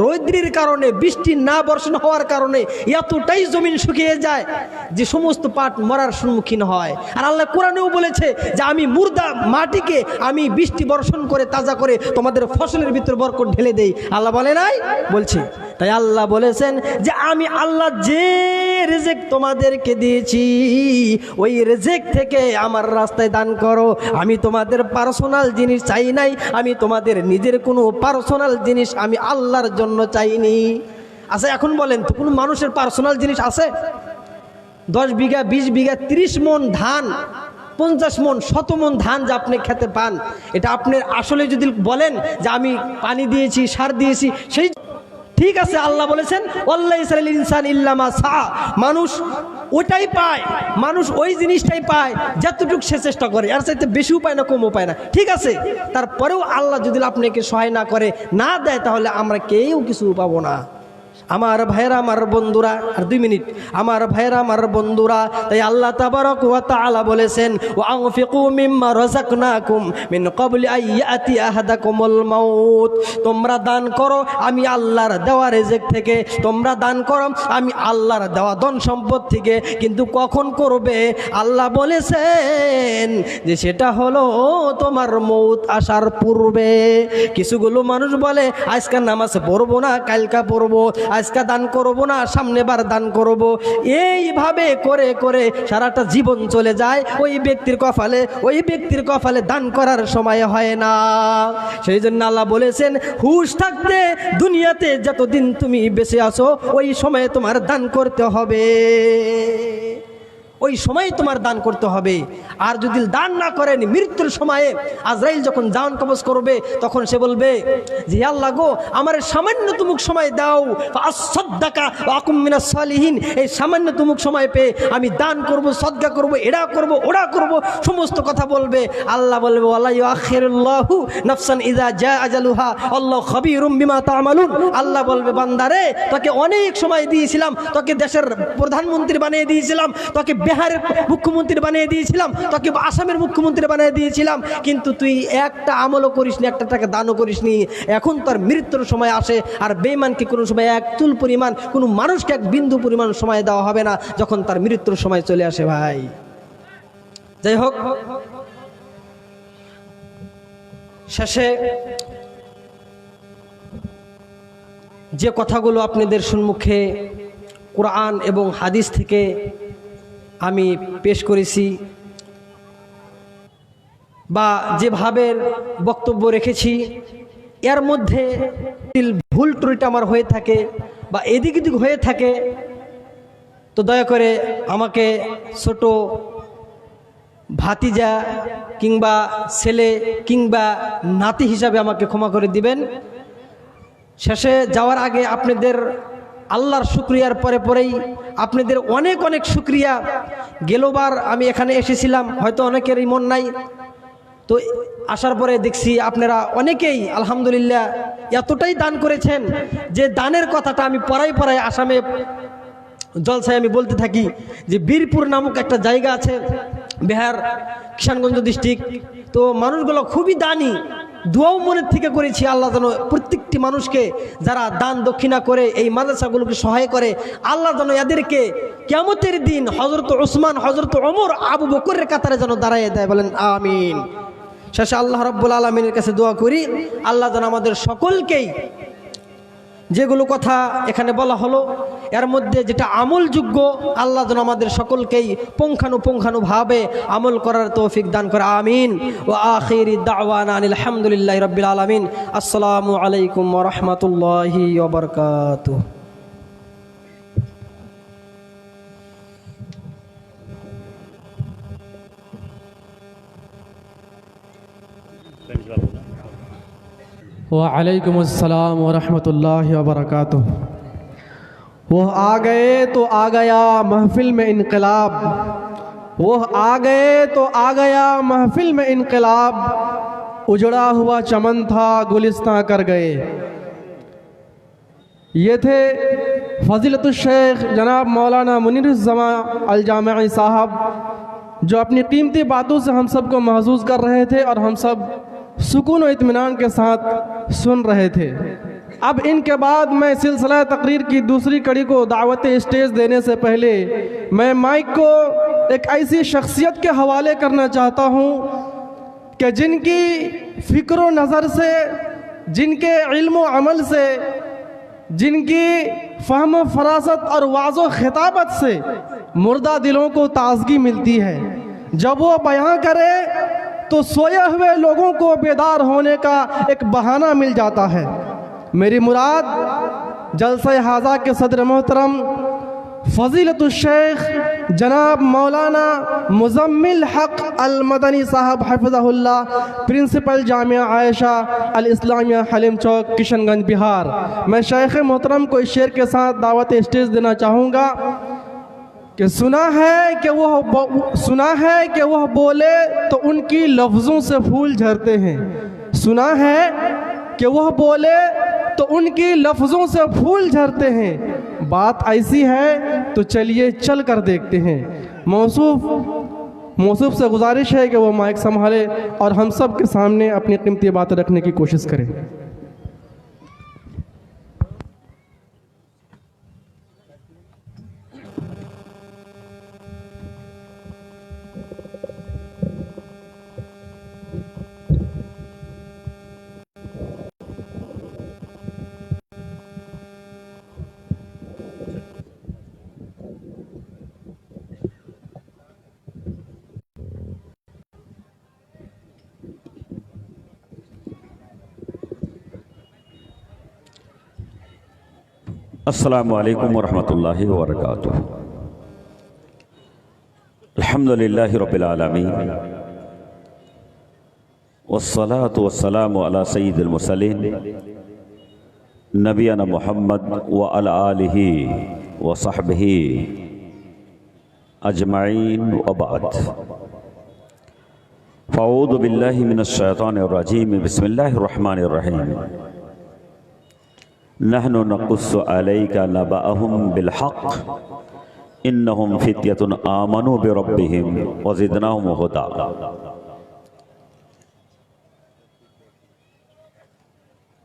রৌদ্রের কারণে, বৃষ্টি না বর্ষণ হওয়ার কারণে এতটাই জমিন শুকিয়ে যায় যে সমস্ত পাট মরার সম্মুখীন হয়। আর আল্লাহ কোরআনেও বলেছে যে আমি মুর্দা মাটিকে আমি বৃষ্টি বর্ষণ করে তাজা করে তোমাদের ফসলের ভিতর বরকত ঢেলে দেই। আল্লাহ বলে নাই? বলছে। তাই আল্লাহ বলেছেন যে আমি আল্লাহ যে রিজিক তোমাদেরকে দিয়েছি, ওই রিজিক থেকে আমার রাস্তায় দান করো। আমি তোমাদের পার্সোনাল জিনিস চাই নাই, আমি তোমাদের নিজের কোনো পার্সোনাল জিনিস আমি আল্লাহর জন্য চাইনি। আচ্ছা এখন বলেন তো, কোনো মানুষের পার্সোনাল জিনিস আছে? 10 বিঘা, 20 বিঘা, 30 মণ ধান, 50 মণ, 100 মণ ধান যে আপনি খেতে পান, এটা আপনার আসলে যদি বলেন যে আমি পানি দিয়েছি, সার দিয়েছি, সেই ঠিক আছে। আল্লাহ বলেছেন ওয়াল্লাইসা লিল ইনসানি ইল্লা মা সা, মানুষ ওটাই পায়, মানুষ ওই জিনিসটাই পায় যতটুকু সে চেষ্টা করে, আর চাইতে বেশিও পায় না, কমও পায় না। ঠিক আছে, তারপরেও আল্লাহ যদি আপনাকে সহায় না করে, না দেয়, তাহলে আমরা কেউ কিছু পাবো না। আমার ভাইরা, আমার বন্ধুরা, আর 2 মিনিট, আমার ভাইরা, আমার বন্ধুরা, তাই আল্লাহ তাবারক ওয়া তাআলা বলেছেন ওয়া আনফিকু মিম্মা রাযাকনাকুম মিন ক্বাবলি আন ইয়াতি আহাদাকুমুল মাউত, তোমরা দান করো আমি আল্লাহর দেওয়া রিজিক থেকে, তোমরা দান করো আমি আল্লাহর দেওয়া ধন সম্পদ থেকে, কিন্তু কখন করবে? আল্লাহ বলেছেন যে সেটা হলো তোমার মউত আসার পূর্বে। কিছুগুলো মানুষ বলে আজকে নামাজ পড়বো না, কালকা পড়বো, আজকে দান করব না, সামনেবার দান করব, এইভাবে করে করে সারাটা জীবন চলে যায়। ওই ব্যক্তির কপালে দান করার সময় হয় না। সেই জন্য আল্লাহ বলেছেন হুঁশ থাকতে দুনিয়াতে যতদিন তুমি বেঁচে আছো, ওই সময়ে তোমার দান করতে হবে, ওই সময় তোমার দান করতে হবে। আর যদি দান না করেন, মৃত্যুর সময়ে আজরাইল যখন জান কবজ করবে, তখন সে বলবে যে আল্লাহ গো, আমার সামান্যতমুক সময় দাও, ফাসাদদাকা ওয়া আকুম মিনাস সালিহিন, এই সামান্যতমুক সময় পেয়ে আমি দান করব, সদকা করব, এটা করব, ওটা করব, সমস্ত কথা বলবে। আল্লাহ বলবে ওয়ালা ইউআখিরুল্লাহু নাফসান ইযা জা আজালুহা আল্লাহু খাবীরুম বিমা তা'মালুন। আল্লাহ বলবে বান্দারে, তোকে অনেক সময় দিয়েছিলাম, তোকে দেশের প্রধানমন্ত্রী বানিয়ে দিয়েছিলাম, তোকে বিহারের মুখ্যমন্ত্রী বানিয়ে দিয়েছিলাম, তোকে আসামের মুখ্যমন্ত্রী বানিয়ে দিয়েছিলাম, কিন্তু তুই একটা আমলও করিসনি, একটা টাকা দানও করিসনি। এখন তার মৃত্যুর সময় আসে, আর বেঈমানকে কোনো সময় এক চুল পরিমাণ, কোনো মানুষকে এক বিন্দু পরিমাণ সময় দেওয়া হবে না, যখন তার মৃত্যুর সময় চলে আসে। ভাই যাই হোক, শেষে যে কথাগুলো আপনাদের সম্মুখে কোরআন এবং হাদিস থেকে আমি পেশ করেছি, বা যেভাবে বক্তব্য রেখেছি, এর মধ্যে ভুল ত্রুটি আমার হয়ে থাকে বা এদিক ওদিক হয়ে থাকে, তো দয়া করে আমাকে ছোট ভাতিজা কিংবা ছেলে কিংবা নাতি হিসাবে আমাকে ক্ষমা করে দিবেন। শেষে যাওয়ার আগে আপনাদের আল্লাহর শুকরিয়ার পরেই আপনাদের অনেক অনেক শুকরিয়া। গেলবার আমি এখানে এসেছিলাম, হয়তো অনেকেরই মন নাই, তো আসার পরে দেখছি আপনারা অনেকেই আলহামদুলিল্লাহ এতটাই দান করেছেন যে দানের কথাটা আমি পড়াই আসামে জলসায় আমি বলতে থাকি যে বীরপুর নামক একটা জায়গা আছে, বিহার কিষানগঞ্জ ডিস্ট্রিক্ট। তো মানুষগুলো খুবই দানি, দোয়াও মনের থেকে করেছি আল্লাহ যেন প্রত্যেকটি মানুষকে যারা দান দক্ষিণা করে এই মাদ্রাসাগুলোকে সহায় করে, আল্লাহ যেন এদেরকে কিয়ামতের দিন হযরত ওসমান, হযরত ওমর, আবু বকরের কাতারে যেন দাঁড়ায় দেয়, বলেন আমিন। শেষে আল্লাহ রাব্বুল আলামিনের কাছে দোয়া করি, আল্লাহ যেন আমাদের সকলকেই যেগুলো কথা এখানে বলা হলো এর মধ্যে যেটা আমলযোগ্য, আল্লাহ যেন আমাদের সকলকেই পুঙ্খানুপুঙ্খানুভাবে আমল করার তৌফিক দান করে, আমিন। ওয়া আখিরি দাওয়ানা আনিল হামদুলিল্লাহি রাব্বিল আলামিন। আসসালামু আলাইকুম ওয়া রাহমাতুল্লাহি ওয়া বারাকাতুহু। वालेकुम अस्सलाम व रहमतुल्लाहि व बरकातुहू। वो आ गए तो आ गया महफिल में इनकलाब, वो आ गए तो आ गया महफिल में इनकलाब, उजड़ा हुआ चमन था गुलिस्तां कर गए। ये थे फजीलतुल शेख जनाब मौलाना मुनीरुज़्ज़मा अल जामिई साहब, जो अपनी कीमती बातों से हम सब को महसूस कर रहे थे और हम सब सुकून और इत्मीनान के साथ सुन रहे थे। अब इनके बाद मैं सिलसिला तकरीर की दूसरी कड़ी को दावत स्टेज देने से पहले मैं माइक को एक ऐसी शख्सियत के हवाले करना चाहता हूँ कि जिनकी फ़िक्र व नज़र से, जिनके इल्म व अमल से जिनकी फ़हम फरासत और वाज़ो खिताबत से मुर्दा दिलों को ताज़गी मिलती है। जब वो बयां करे तो सोए हुए लोगों को बेदार होने का एक बहाना मिल जाता है। मेरी मुराद जलसा हाज़ा के सदर मोहतरम फ़ज़ीलतुश शेख जनाब मौलाना मुज़म्मिल हक़ अल मदनी साहब हफ़िज़हुल्लाह, प्रिंसिपल जामिया आयशा अल इस्लामिया हलीम चौक, किशनगंज, बिहार। मैं शेख मोहतरम को इस शेर के साथ दावत स्टेज देना चाहूँगा कि सुना है कि वह बोले तो उनकी लफ्ज़ों से फूल झरते हैं। सुना है कि वह बोले तो उनकी लफ्ज़ों से फूल झरते हैं। बात ऐसी है तो चलिए चल कर देखते हैं। मौसूफ से गुजारिश है कि वो माइक संभाले और हम सब के सामने अपनी कीमती बातें रखने की कोशिश करें। अस्सलामु अलैकुम वरहमतुल्लाहि वबरकातुहू। अल्हम्दुलिल्लाहि रब्बिल आलमीन वस्सलातु वस्सलामु अला सय्यिदिल मुरसलीन नबियना मुहम्मद व अला आलिहि व सहबिहि अजमाइन व बाद। फ़अऊज़ु बिल्लाहि मिनश शैतानिर रजीम, बिस्मिल्लाहिर रहमानिर रहीम। नहनु नक़ुस्सु अलैका नबअहुम बिलहक़ इन्नहुम फ़ित्यतुन आमनू बिरब्बिहिम व ज़िदनाहुम हुदा।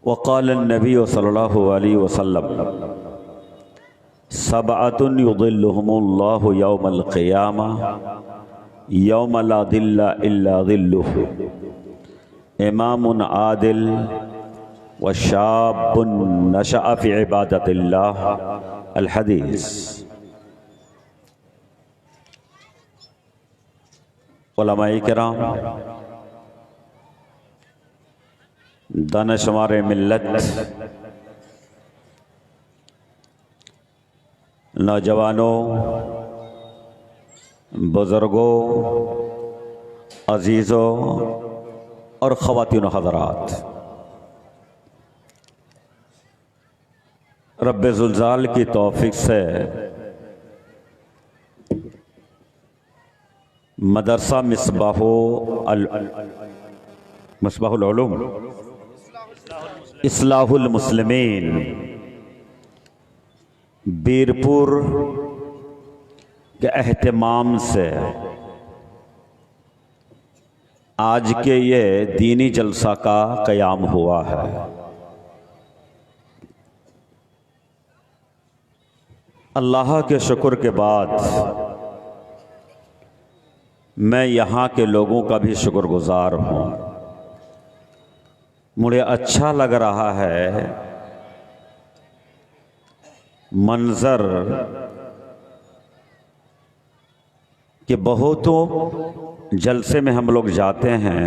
वक़ाल अन्नबिय्यु सल्लल्लाहु अलैहि वसल्लम सबअतुन युज़िल्लुहुमुल्लाहु यौमल क़ियामह यौम ला ज़िल्ला इल्ला ज़िल्लुहु, इमामुन आदिल व शाबुन नशअ फ़ी इबादतिल्लाह। अल हदीस। उलमाए किराम, दानिशवारे मिल्लत, नौजवानों, बुज़ुर्गों, अजीज़ों और ख़वातीन हज़रात, रब्बे ज़ुल्ज़ाल की तौफ़ीक़ से मदरसा मिस्बाहुल उलूम इस्लाहुल मुस्लिमीन बीरपुर के एहतमाम से आज के ये दीनी जलसा का क़याम हुआ है। अल्लाह के शुक्र के बाद मैं यहाँ के लोगों का भी शुक्रगुजार हूँ। मुझे अच्छा लग रहा है मंज़र कि बहुतों जलसे में हम लोग जाते हैं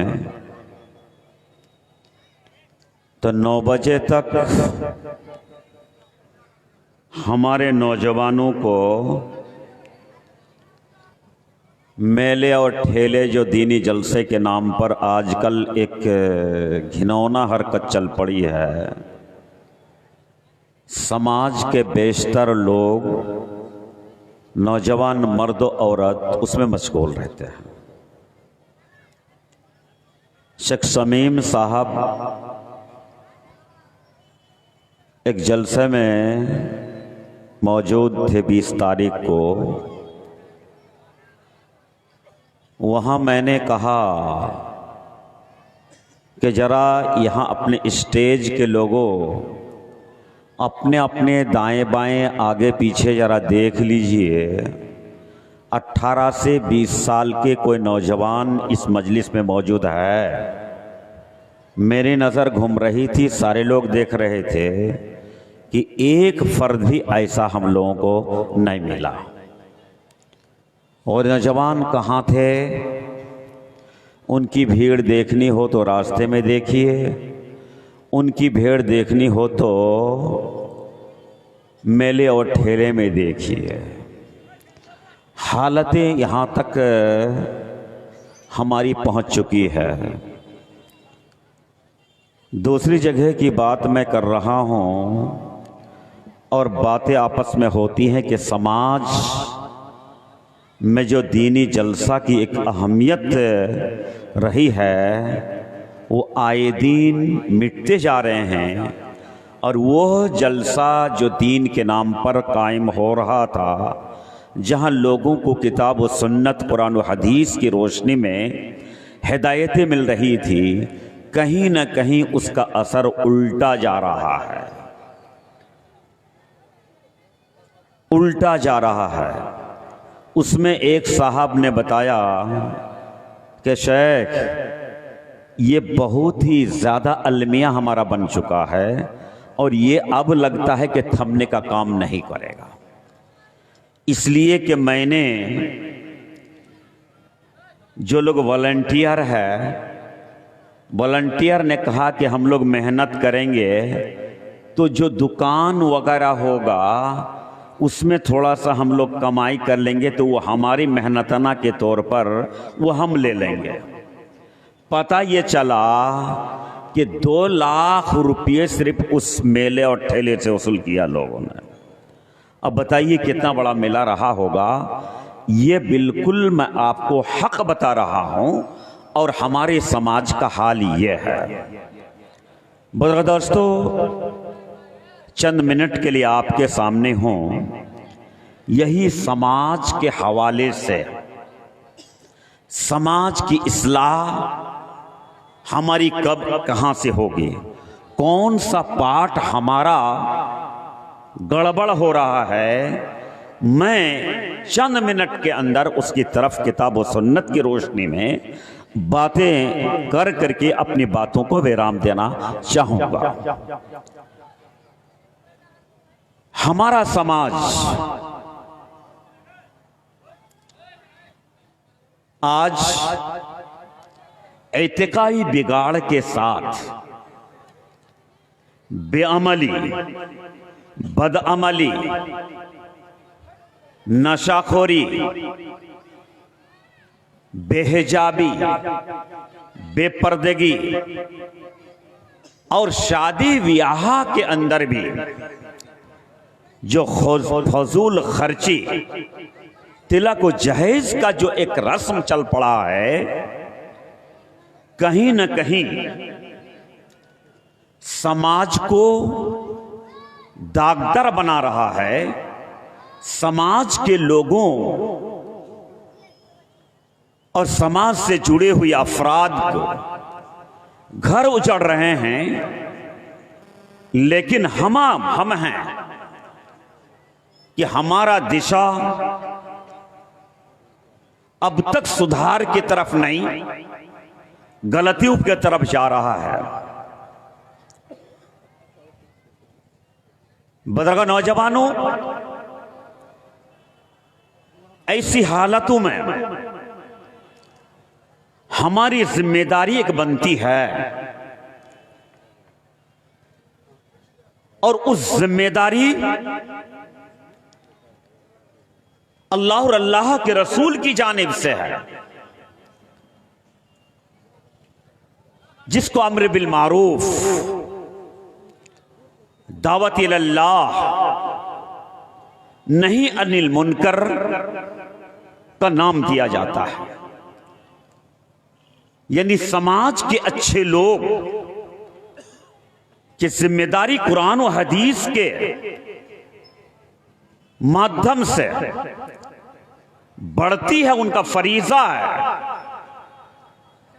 तो 9 बजे तक हमारे नौजवानों को मेले और ठेले जो दीनी जलसे के नाम पर आजकल एक घिनौना हरकत चल पड़ी है, समाज के बेशतर लोग नौजवान मर्द औरत उसमें मशगूल रहते हैं। शेख शमीम साहब एक जलसे में मौजूद थे 20 तारीख को। वहाँ मैंने कहा कि ज़रा यहाँ अपने स्टेज के लोगों अपने अपने दाएं बाएं आगे पीछे ज़रा देख लीजिए। 18 से 20 साल के कोई नौजवान इस मजलिस में मौजूद है? मेरी नज़र घूम रही थी, सारे लोग देख रहे थे कि एक फर्द भी ऐसा हम लोगों को नहीं मिला। और नौजवान कहाँ थे? उनकी भीड़ देखनी हो तो रास्ते में देखिए, उनकी भीड़ देखनी हो तो मेले और ठेले में देखिए। हालतें यहाँ तक हमारी पहुँच चुकी है। दूसरी जगह की बात मैं कर रहा हूँ और बातें आपस में होती हैं कि समाज में जो दीनी जलसा की एक अहमियत रही है वो आए दिन मिटते जा रहे हैं। और वो जलसा जो दीन के नाम पर कायम हो रहा था, जहाँ लोगों को किताब व सुन्नत कुरान व हदीस की रोशनी में हिदायतें मिल रही थी, कहीं न कहीं उसका असर उल्टा जा रहा है, उल्टा जा रहा है। उसमें एक साहब ने बताया कि शेख ये बहुत ही ज़्यादा अलमिया हमारा बन चुका है और ये अब लगता है कि थमने का काम नहीं करेगा, इसलिए कि मैंने जो लोग वॉलंटियर है, वॉलंटियर ने कहा कि हम लोग मेहनत करेंगे तो जो दुकान वगैरह होगा उसमें थोड़ा सा हम लोग कमाई कर लेंगे तो वो हमारी मेहनतना के तौर पर वो हम ले लेंगे। पता ये चला कि 2 लाख रुपये सिर्फ उस मेले और ठेले से वसूल किया लोगों ने। अब बताइए कितना बड़ा मेला रहा होगा। ये बिल्कुल मैं आपको हक बता रहा हूं और हमारे समाज का हाल ये है। बुजुर्ग दोस्तों, चंद मिनट के लिए आपके सामने हूं, यही समाज के हवाले से समाज की इस्लाह हमारी कब कहां से होगी, कौन सा पाठ हमारा गड़बड़ हो रहा है, मैं चंद मिनट के अंदर उसकी तरफ किताब व सुन्नत की रोशनी में बातें कर करके अपनी बातों को विराम देना चाहूंगा। हमारा समाज आज इत्तेकाई बिगाड़ के साथ बेअमली, बदअमली, नशाखोरी, बेहिजाबी, बेपर्दगी और शादी ब्याह के अंदर भी जो फजूल खर्ची, तिलक व जहेज का जो एक रस्म चल पड़ा है, कहीं न कहीं समाज को दागदार बना रहा है। समाज के लोगों और समाज से जुड़े हुए अफराद को घर उजड़ रहे हैं, लेकिन हम हैं कि हमारा दिशा अब तक सुधार की तरफ नहीं, गलतियों की तरफ जा रहा है। बुजुर्ग नौजवानों, ऐसी हालतों में हमारी जिम्मेदारी एक बनती है और उस जिम्मेदारी अल्लाह और अल्लाह के रसूल की जानिब से है, जिसको अम्र बिल मारूफ, दावत इल्लाह, नहीं अनिल मुनकर का नाम दिया जाता है। यानी समाज के अच्छे लोग की जिम्मेदारी कुरान और हदीस के माध्यम से बढ़ती है। उनका फरीजा है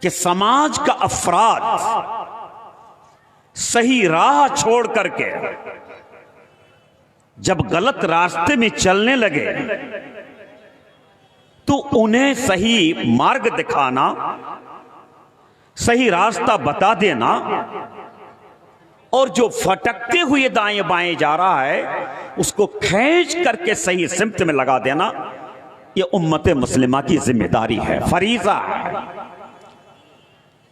कि समाज का अफराद सही राह छोड़ करके जब गलत रास्ते में चलने लगे तो उन्हें सही मार्ग दिखाना, सही रास्ता बता देना और जो फटकते हुए दाएं बाएं जा रहा है उसको खींच करके सही सिमत में लगा देना, ये उम्मत मुस्लिमा की जिम्मेदारी है, फरीजा है।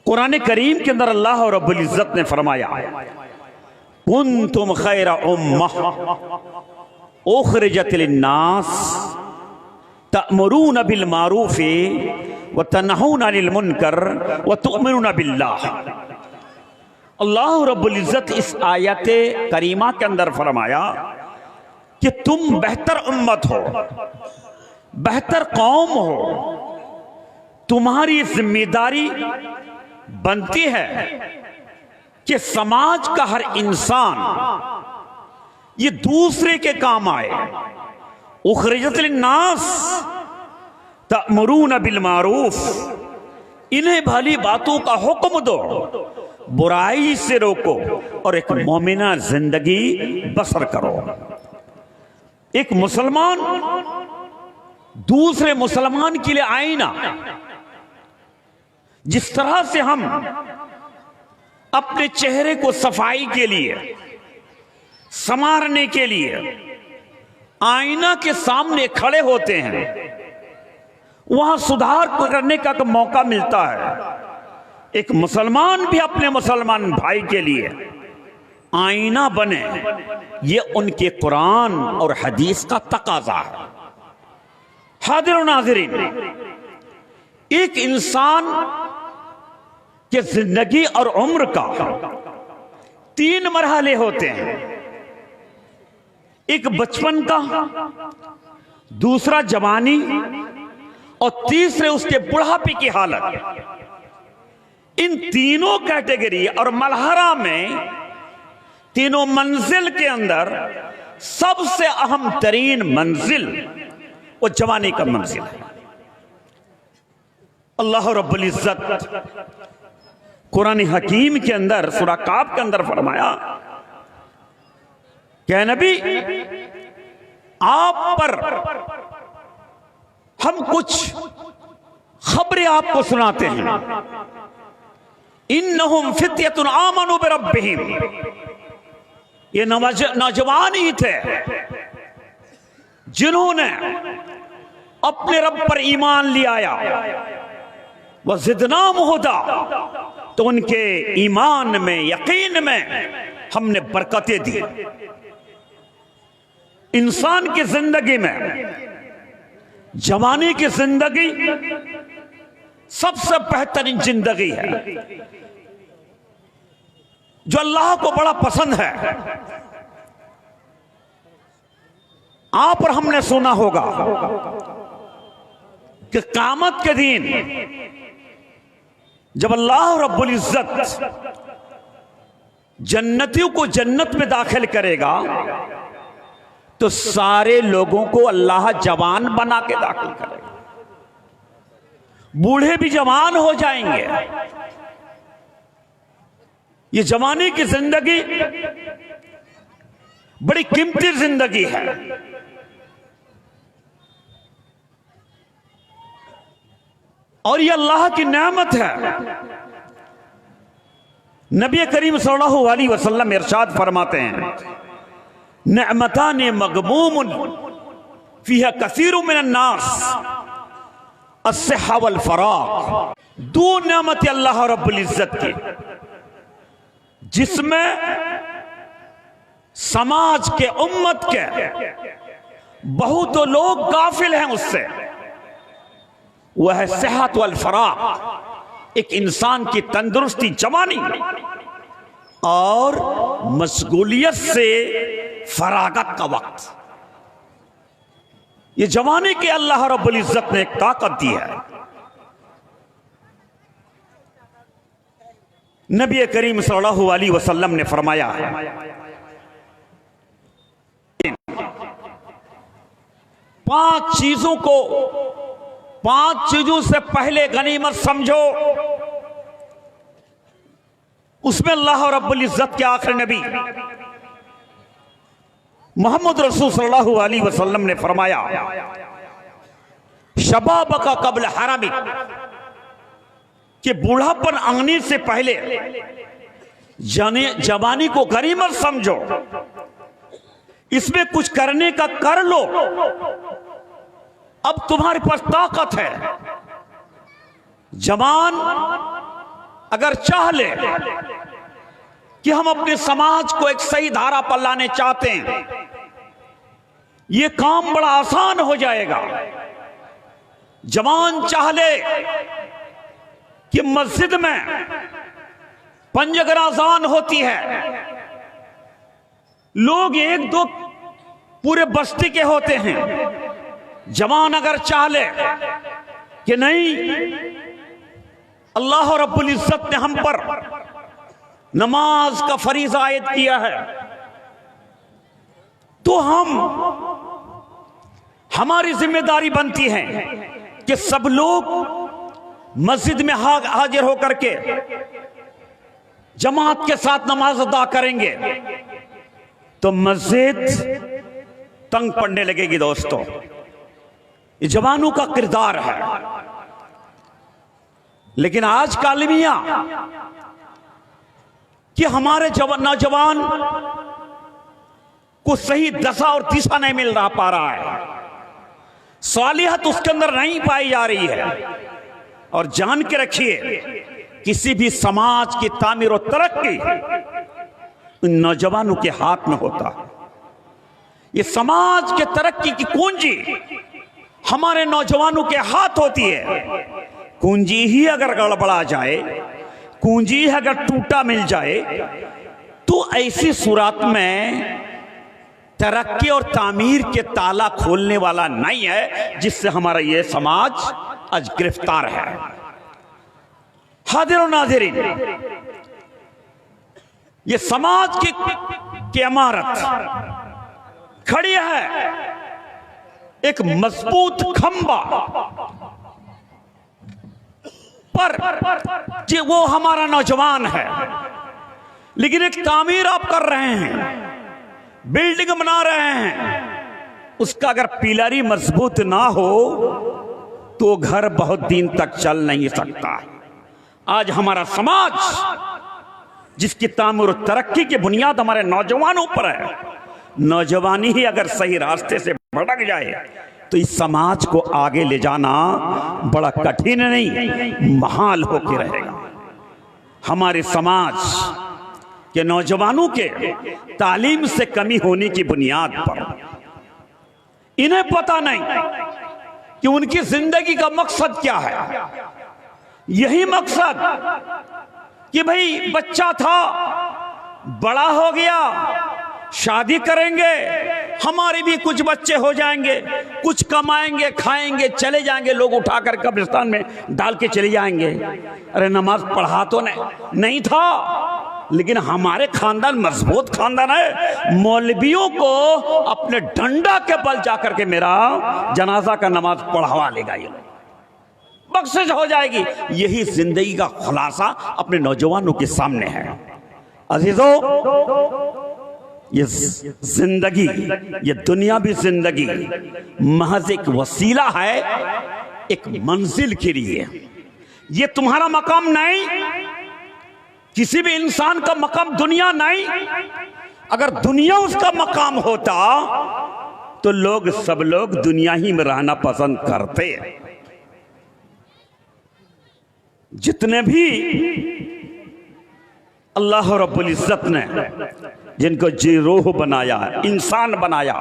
कुरान करीम के अंदर अल्लाह रब्बुल इज्जत ने फरमाया, कुंतुम खैरा उम्मह उखरिजत लिन्नास तअमुरून बिल मारूफ व तनहून अनिल मुनकर व तु'मिनून बिल्लाह। अल्लाह रब्बुल इज्जत इस आयत करीमा के अंदर फरमाया कि तुम बेहतर उम्मत हो, बेहतर कौम हो, तुम्हारी जिम्मेदारी बनती है कि समाज का हर इंसान ये दूसरे के काम आए। उखरिजत लिन्नास तअमुरून बिल मारूफ, इन्हें भली बातों का हुक्म दो, बुराई से रोको और एक मोमिना जिंदगी बसर करो। एक मुसलमान दूसरे मुसलमान के लिए आईना, जिस तरह से हम अपने चेहरे को सफाई के लिए, संवारने के लिए आईना के सामने खड़े होते हैं, वहां सुधार करने का मौका मिलता है। एक मुसलमान भी अपने मुसलमान भाई के लिए आईना बने, ये उनके कुरान और हदीस का तकाजा है। हाजिर और नाज़रीन, एक इंसान के जिंदगी और उम्र का 3 मरहले होते हैं। एक बचपन का, दूसरा जवानी और तीसरे उसके बुढ़ापे की हालत। इन तीनों कैटेगरी और मलहरा में, तीनों मंजिल के अंदर सबसे अहम तरीन मंजिल वो जवानी का मंजिल है। अल्लाह रब्बुल इज्जत कुरान हकीम के अंदर सूरह काफ के अंदर फरमाया कि नबी आप पर हम कुछ खबरें आपको सुनाते हैं। इन्नहुम फित्यतुन आमनु बिरब्बिहिम, ये नौजवान ही थे जिन्होंने अपने रब पर ईमान ले आया। वह ज़िदनाहुम हुदा, तो उनके ईमान में, यकीन में हमने बरकतें दी। इंसान की जिंदगी में, जवानी की जिंदगी सबसे बेहतरीन जिंदगी है, जो अल्लाह को बड़ा पसंद है। आप और हमने सुना होगा कि क़यामत के दिन जब अल्लाह रब्बुल इज्जत जन्नतियों को जन्नत में दाखिल करेगा तो सारे लोगों को अल्लाह जवान बना के दाखिल करेगा। बूढ़े भी जवान हो जाएंगे। ये जवानी की जिंदगी बड़ी कीमती जिंदगी है। और ये अल्लाह की नेमत है। नबी करीम सल्लल्लाहु अलैहि वसल्लम इरशाद फरमाते हैं, नेमतान मगमूमुन फीहा कसीरुम मिनन नास अस्सिहा वल फराग। 2 नेमत अल्लाह रब्बुल इज्जत की, जिसमें समाज के, उम्मत के बहुत लोग गाफिल हैं उससे। वह है सेहत वल फराग, एक इंसान की तंदुरुस्ती, जवानी और मशगूलियत से फरागत का वक्त। ये जवानी के अल्लाह रब्बुल इज्जत ने एक ताकत दी है। नबी करीम सल्लल्लाहु अलैहि वसल्लम ने फरमाया, 5 चीजों को, 5 चीजों से पहले गनीमत समझो। उसमें अल्लाह रब्बुल इज्जत के आखिरी नबी मोहम्मद रसूल सल्लल्लाहु अलैहि वसल्लम ने फरमाया, शबाबका कब्ल हरमिक, कि बूढ़ापन आने से पहले जवानी को गनीमत समझो, इसमें कुछ करने का कर लो। अब तुम्हारे पास ताकत है। जवान अगर चाह ले कि हम अपने समाज को एक सही धारा पर लाने चाहते हैं, यह काम बड़ा आसान हो जाएगा। जवान चाह ले कि मस्जिद में पंजगर अज़ान होती है, लोग एक दो पूरे बस्ती के होते हैं। जवान अगर चाह ले कि नहीं, अल्लाह रब्बुल इज्जत ने हम पर नमाज का फरीज़ा आयद किया है, तो हमारी जिम्मेदारी बनती है कि सब लोग मस्जिद में हाजिर होकर के जमात के साथ नमाज अदा करेंगे, तो मस्जिद तंग पड़ने लगेगी। दोस्तों, ये जवानों का किरदार है। लेकिन आज का अलमिया कि हमारे नौजवान को सही दशा और दिशा नहीं मिल पा रहा है, सालिहत उसके अंदर नहीं पाई जा रही है। और जान के रखिए, किसी भी समाज की तामीर और तरक्की इन नौजवानों के हाथ में होता है। ये समाज के तरक्की की कुंजी हमारे नौजवानों के हाथ होती है। कुंजी ही अगर गड़बड़ा जाए, कुंजी ही अगर टूटा मिल जाए, तो ऐसी सूरत में तरक्की और तामीर के ताला खोलने वाला नहीं है, जिससे हमारा ये समाज आज गिरफ्तार है। हाजिर और नाज़रीन, ये समाज की इमारत खड़ी है, एक मजबूत खंबा पर कि वो हमारा नौजवान है। लेकिन एक तामीर आप कर रहे हैं, बिल्डिंग बना रहे हैं, उसका अगर पिलरी मजबूत ना हो तो घर बहुत दिन तक चल नहीं सकता। आज हमारा समाज जिसकी तामीर और तरक्की की बुनियाद हमारे नौजवानों पर है, नौजवानी ही अगर सही रास्ते से भटक जाए तो इस समाज को आगे ले जाना बड़ा कठिन नहीं, महाल होकर रहेगा। हमारे समाज के नौजवानों के तालीम से कमी होने की बुनियाद पर इन्हें पता नहीं कि उनकी जिंदगी का मकसद क्या है। यही मकसद कि भाई बच्चा था, बड़ा हो गया, शादी करेंगे, हमारे भी कुछ बच्चे हो जाएंगे, कुछ कमाएंगे, खाएंगे, चले जाएंगे, लोग उठाकर कब्रिस्तान में डाल के चले जाएंगे। अरे नमाज पढ़ा तो नहीं था, लेकिन हमारे खानदान मजबूत खानदान है, मौलवियों को अपने डंडा के बल जाकर के मेरा जनाजा का नमाज पढ़वा लेगा, ये बख्शिश हो जाएगी। यही जिंदगी का खुलासा अपने नौजवानों के सामने है। अजीजों, ये जिंदगी, ये दुनियावी जिंदगी महज एक वसीला है एक मंजिल के लिए। ये तुम्हारा मकाम नहीं, किसी भी इंसान का मकाम दुनिया नहीं। अगर दुनिया उसका मकाम होता तो सब लोग दुनिया ही में रहना पसंद करते हैं। जितने भी अल्लाह रब्बुल इज्जत ने जिनको जी रूह बनाया, इंसान बनाया,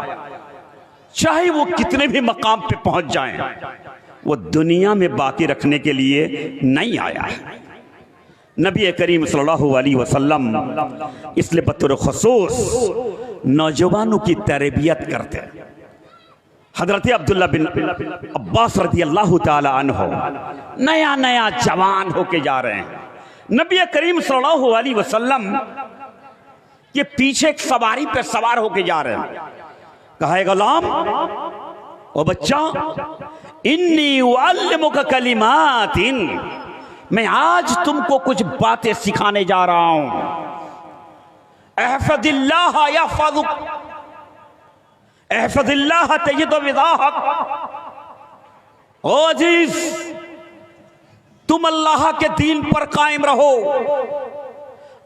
चाहे वो कितने भी मकाम पे पहुंच जाएं, वो दुनिया में बाकी रखने के लिए नहीं आया है। नबी करीम सल्लल्लाहु अलैहि वसल्लम इसलिए बतौर खुसूस नौजवानों की तरबियत करते हैं। हजरत अब्दुल्ला बिन अब्बास रज़ी अल्लाह ताला अन्हु नया नया जवान होके जा रहे हैं। नबी करीम सल्लल्लाहु अलैहि वसल्लम के पीछे एक सवारी पे सवार होके जा रहे हैं। कहा है गुलाम, ओ बच्चा, इन्नी उअल्लिमुका कलिमातिन, मैं आज तुमको कुछ बातें सिखाने जा रहा हूं। अहफदिल्लाह यहफज़ुक, अहफदिल्लाह तजिद विदाहक। ओ अजीज, तुम अल्लाह के दीन पर कायम रहो,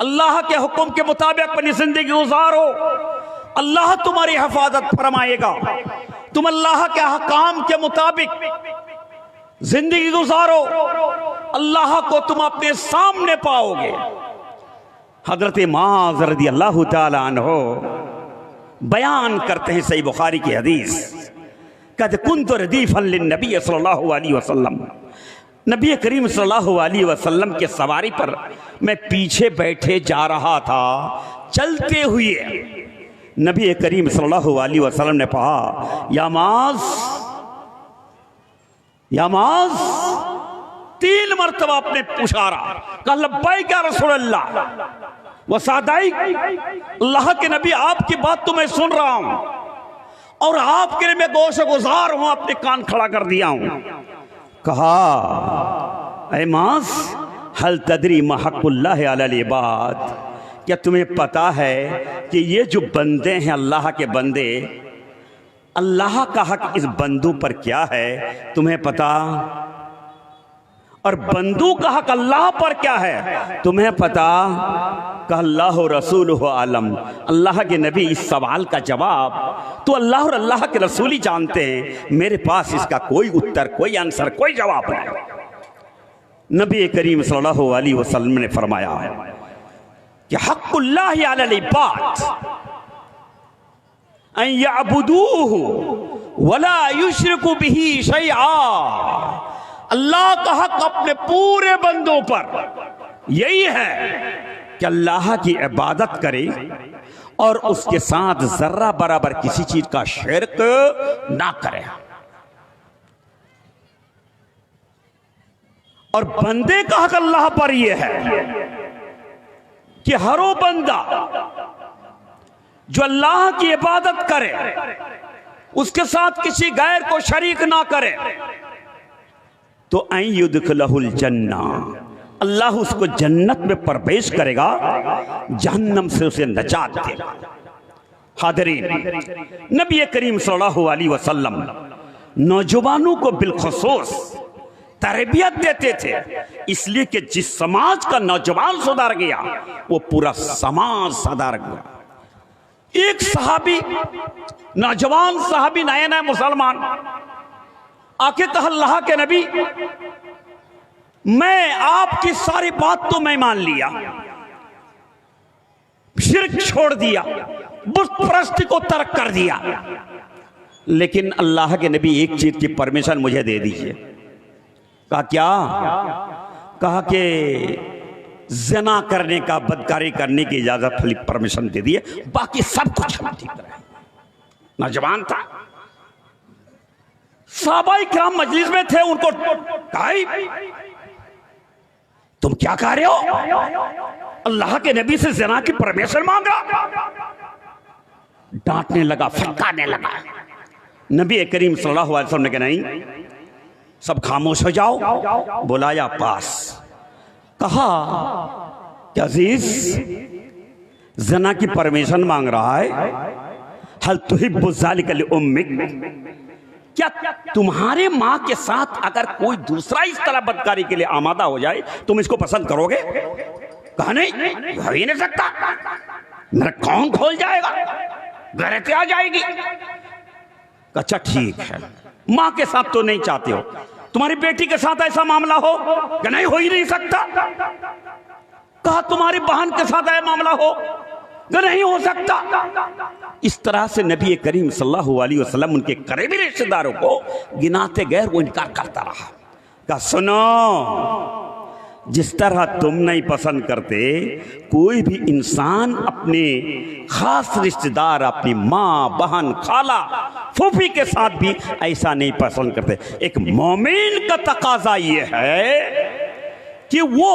अल्लाह के हुक्म के मुताबिक अपनी जिंदगी गुजारो, अल्लाह तुम्हारी हिफाजत फरमाएगा। तुम अल्लाह के अहकाम के मुताबिक जिंदगी गुजारो, अल्लाह को तुम अपने सामने पाओगे। हजरत माज़ रज़ी अल्लाह ताला अन्हो बयान करते हैं सही बुखारी की हदीस, कद कुन्तु रदीफन लिन्नबी सल्लल्लाहु अलैहि वसल्लम, नबी करीम सल्लल्लाहु अलैहि वसल्लम के सवारी पर मैं पीछे बैठे जा रहा था। चलते हुए नबी करीम सल्लल्लाहु अलैहि वसल्लम ने कहा, या माज़, या माज़, 3 मरतबा आपने पुकारा, कहा लब्बैक या रसूलल्लाह व सअदैक, अल्लाह के नबी आपकी बात तो मैं सुन रहा हूं और आपके लिए मैं गोशे गुजार हूं, अपने कान खड़ा कर दिया हूं। कहा, ऐ माज़, हल तदरी मा हक़्क़ुल्लाहि अलल इबाद, क्या तुम्हें पता है कि ये जो बंदे हैं अल्लाह के बंदे, अल्लाह का हक इस बंदू पर क्या है तुम्हें पता? और बंदू का हक अल्लाह पर क्या है तुम्हें पता? कहा अल्लाह रसूलुहु आलम, अल्लाह के नबी इस सवाल का जवाब तो अल्लाह और अल्लाह के रसूल ही जानते हैं, मेरे पास इसका कोई उत्तर, कोई आंसर, कोई जवाब नहीं। नबी करीम सल्लल्लाहु अलैहि वसल्लम ने फरमाया कि हक़्क़ुल्लाहि अलल इबाद अन यअबुदूहु वला युश्रिकू बिही शैआ, अल्लाह का हक अपने पूरे बंदों पर यही है कि अल्लाह की इबादत करे और उसके साथ जर्रा बराबर किसी चीज का शिर्क ना करे। और बंदे का हक अल्लाह पर यह है कि हर वो बंदा जो अल्लाह की इबादत करे, उसके साथ किसी गैर को शरीक ना करे, तो ऐ युदखिलहुल जन्ना, अल्लाह उसको जन्नत में प्रवेश करेगा, जहन्नम से उसे नजात देगा। हादरीन, नबी करीम सल्लल्लाहु अलैहि वसल्लम नौजवानों को बिलखुसूस तरबियत देते थे, इसलिए कि जिस समाज का नौजवान सुधार गया वो पूरा समाज सुधार गया। एक सहाबी, नौजवान सहाबी, नए नए मुसलमान, आके कहा अल्लाह के नबी, मैं आपकी सारी बात तो मैं मान लिया, शिर्क छोड़ दिया, बुत परस्ती को तर्क कर दिया, लेकिन अल्लाह के नबी एक चीज की परमिशन मुझे दे दीजिए। कहा क्या? कहा कि ज़िना करने का, बदकारी करने की इजाजत परमिशन दे दी है, बाकी सब कुछ हम ठीक रहे। नौजवान था, सहाबाए किराम मजलिस में थे, उनको कहा तुम क्या कह रहे हो? अल्लाह के नबी से ज़िना की परमिशन मांगा। डांटने लगा, फटकारने लगा। नबी करीम सल्लल्लाहु अलैहि वसल्लम ने कहा नहीं, सब खामोश हो जाओ। बुलाया पास, कहा कि अजीज, ज़िना की परमिशन मांग रहा है, हल तुहिब्बु ज़ालिका लिउम्मिक, क्या तुम्हारे माँ के साथ अगर कोई दूसरा इस तरह बदकारी के लिए आमादा हो जाए तुम इसको पसंद करोगे? कहा नहीं, हो ही नहीं सकता, मेरा कौन खोल जाएगा, गैरत आ जाएगी। अच्छा ठीक है, माँ के साथ तो नहीं चाहते हो, तुम्हारी बेटी के साथ ऐसा मामला हो? कि नहीं, हो ही नहीं सकता। कहा तुम्हारी बहन के साथ ऐसा मामला हो? कि नहीं हो सकता। इस तरह से नबी करीम सल्लल्लाहु अलैहि वसल्लम उनके करीबी रिश्तेदारों को गिनाते गए, वो इनकार करता रहा। कहा सुनो, जिस तरह तुम नहीं पसंद करते, कोई भी इंसान अपने खास रिश्तेदार, अपनी माँ, बहन, खाला, फूफी के साथ भी ऐसा नहीं पसंद करते। एक मोमिन का तकाजा ये है कि वो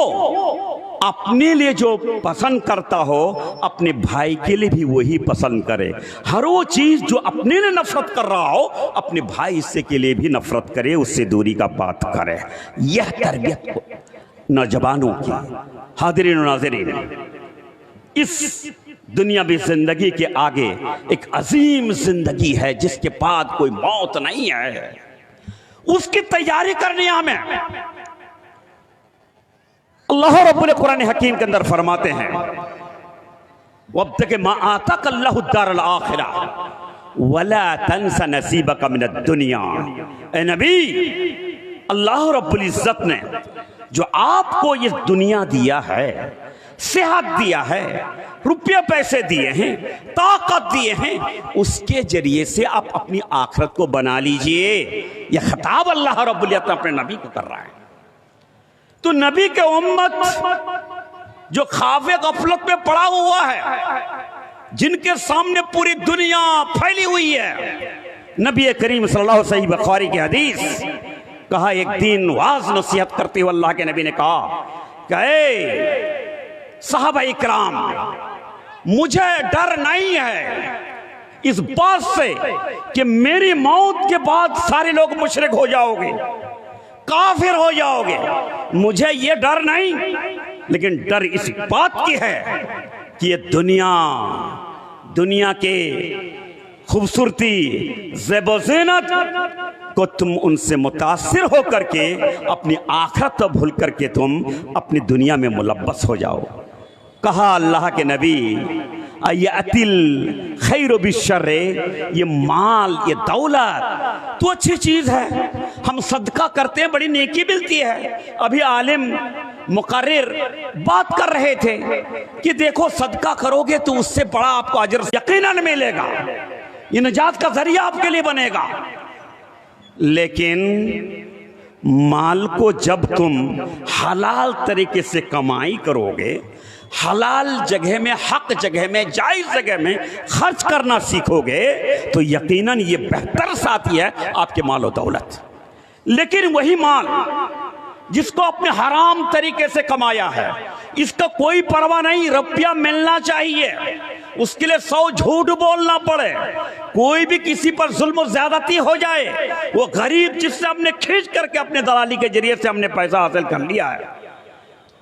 अपने लिए जो पसंद करता हो, अपने भाई के लिए भी वही पसंद करे। हर वो चीज जो अपने लिए नफरत कर रहा हो, अपने भाई हिस्से के लिए भी नफरत करे, उससे दूरी का बात करे। यह तरबियत नौजवानों की। हाज़रीन और नाज़रीन, इस दुनियावी जिंदगी के आगे एक अजीम जिंदगी है जिसके बाद कोई मौत नहीं है, उसकी तैयारी करनी है हमें। अल्लाह रब्बुल कुरान हकीम के अंदर फरमाते हैं वब्तग़ि मा आताक अल्लाहु दारल आखिरा वला तंसा नसीबक मिनद दुनिया। ए नबी, अल्लाह रब्बुल इज्जत ने जो आपको ये दुनिया दिया है, सेहत दिया है, रुपये पैसे दिए हैं, ताकत दिए हैं, उसके जरिए से आप अपनी आखिरत को बना लीजिए। यह खिताब अल्लाह रब्बुल इज्जत अपने नबी को कर रहा है। तो नबी के उम्मत जो खाफे गफलत में पड़ा हुआ है, जिनके सामने पूरी दुनिया फैली हुई है, नबी करीम सल्लल्लाहु अलैहि वसल्लम बुखारी की हदीस कहा, एक दिन वाज नसीहत करते हुए अल्लाह के नबी ने कहा कि साहबा इकराम, मुझे डर नहीं है इस बात से कि मेरी मौत के बाद सारे लोग मुशरिक हो जाओगे, काफिर हो जाओगे, मुझे ये डर नहीं, लेकिन डर इस बात की है कि ये दुनिया के खूबसूरती, ज़ेबो ज़ीनत को तुम उनसे मुतासिर हो करके अपनी आखिरत तो भूल करके तुम अपनी दुनिया में मुलब्बस हो जाओ। कहा अल्लाह के नबी, अयतिल खैर बिश्शर्र, ये माल, ये दौलत तो अच्छी चीज़ है, हम सदका करते हैं, बड़ी नेकी मिलती है। अभी आलिम मुकर्रिर बात कर रहे थे कि देखो सदका करोगे तो उससे बड़ा आपको अजर यकीनन मिलेगा, ये निजात का जरिया आपके लिए बनेगा। लेकिन माल को जब तुम हलाल तरीके से कमाई करोगे, हलाल जगह में, हक जगह में, जायज जगह में खर्च करना सीखोगे, तो यकीनन ये बेहतर साथी है आपके माल और दौलत। लेकिन वही माल जिसको अपने हराम तरीके से कमाया है, इसका कोई परवाह नहीं, रुपया मिलना चाहिए, उसके लिए 100 झूठ बोलना पड़े, कोई भी किसी पर जुल्म ज्यादती हो जाए, वो गरीब जिससे हमने खींच करके अपने दलाली के जरिए से हमने पैसा हासिल कर लिया है,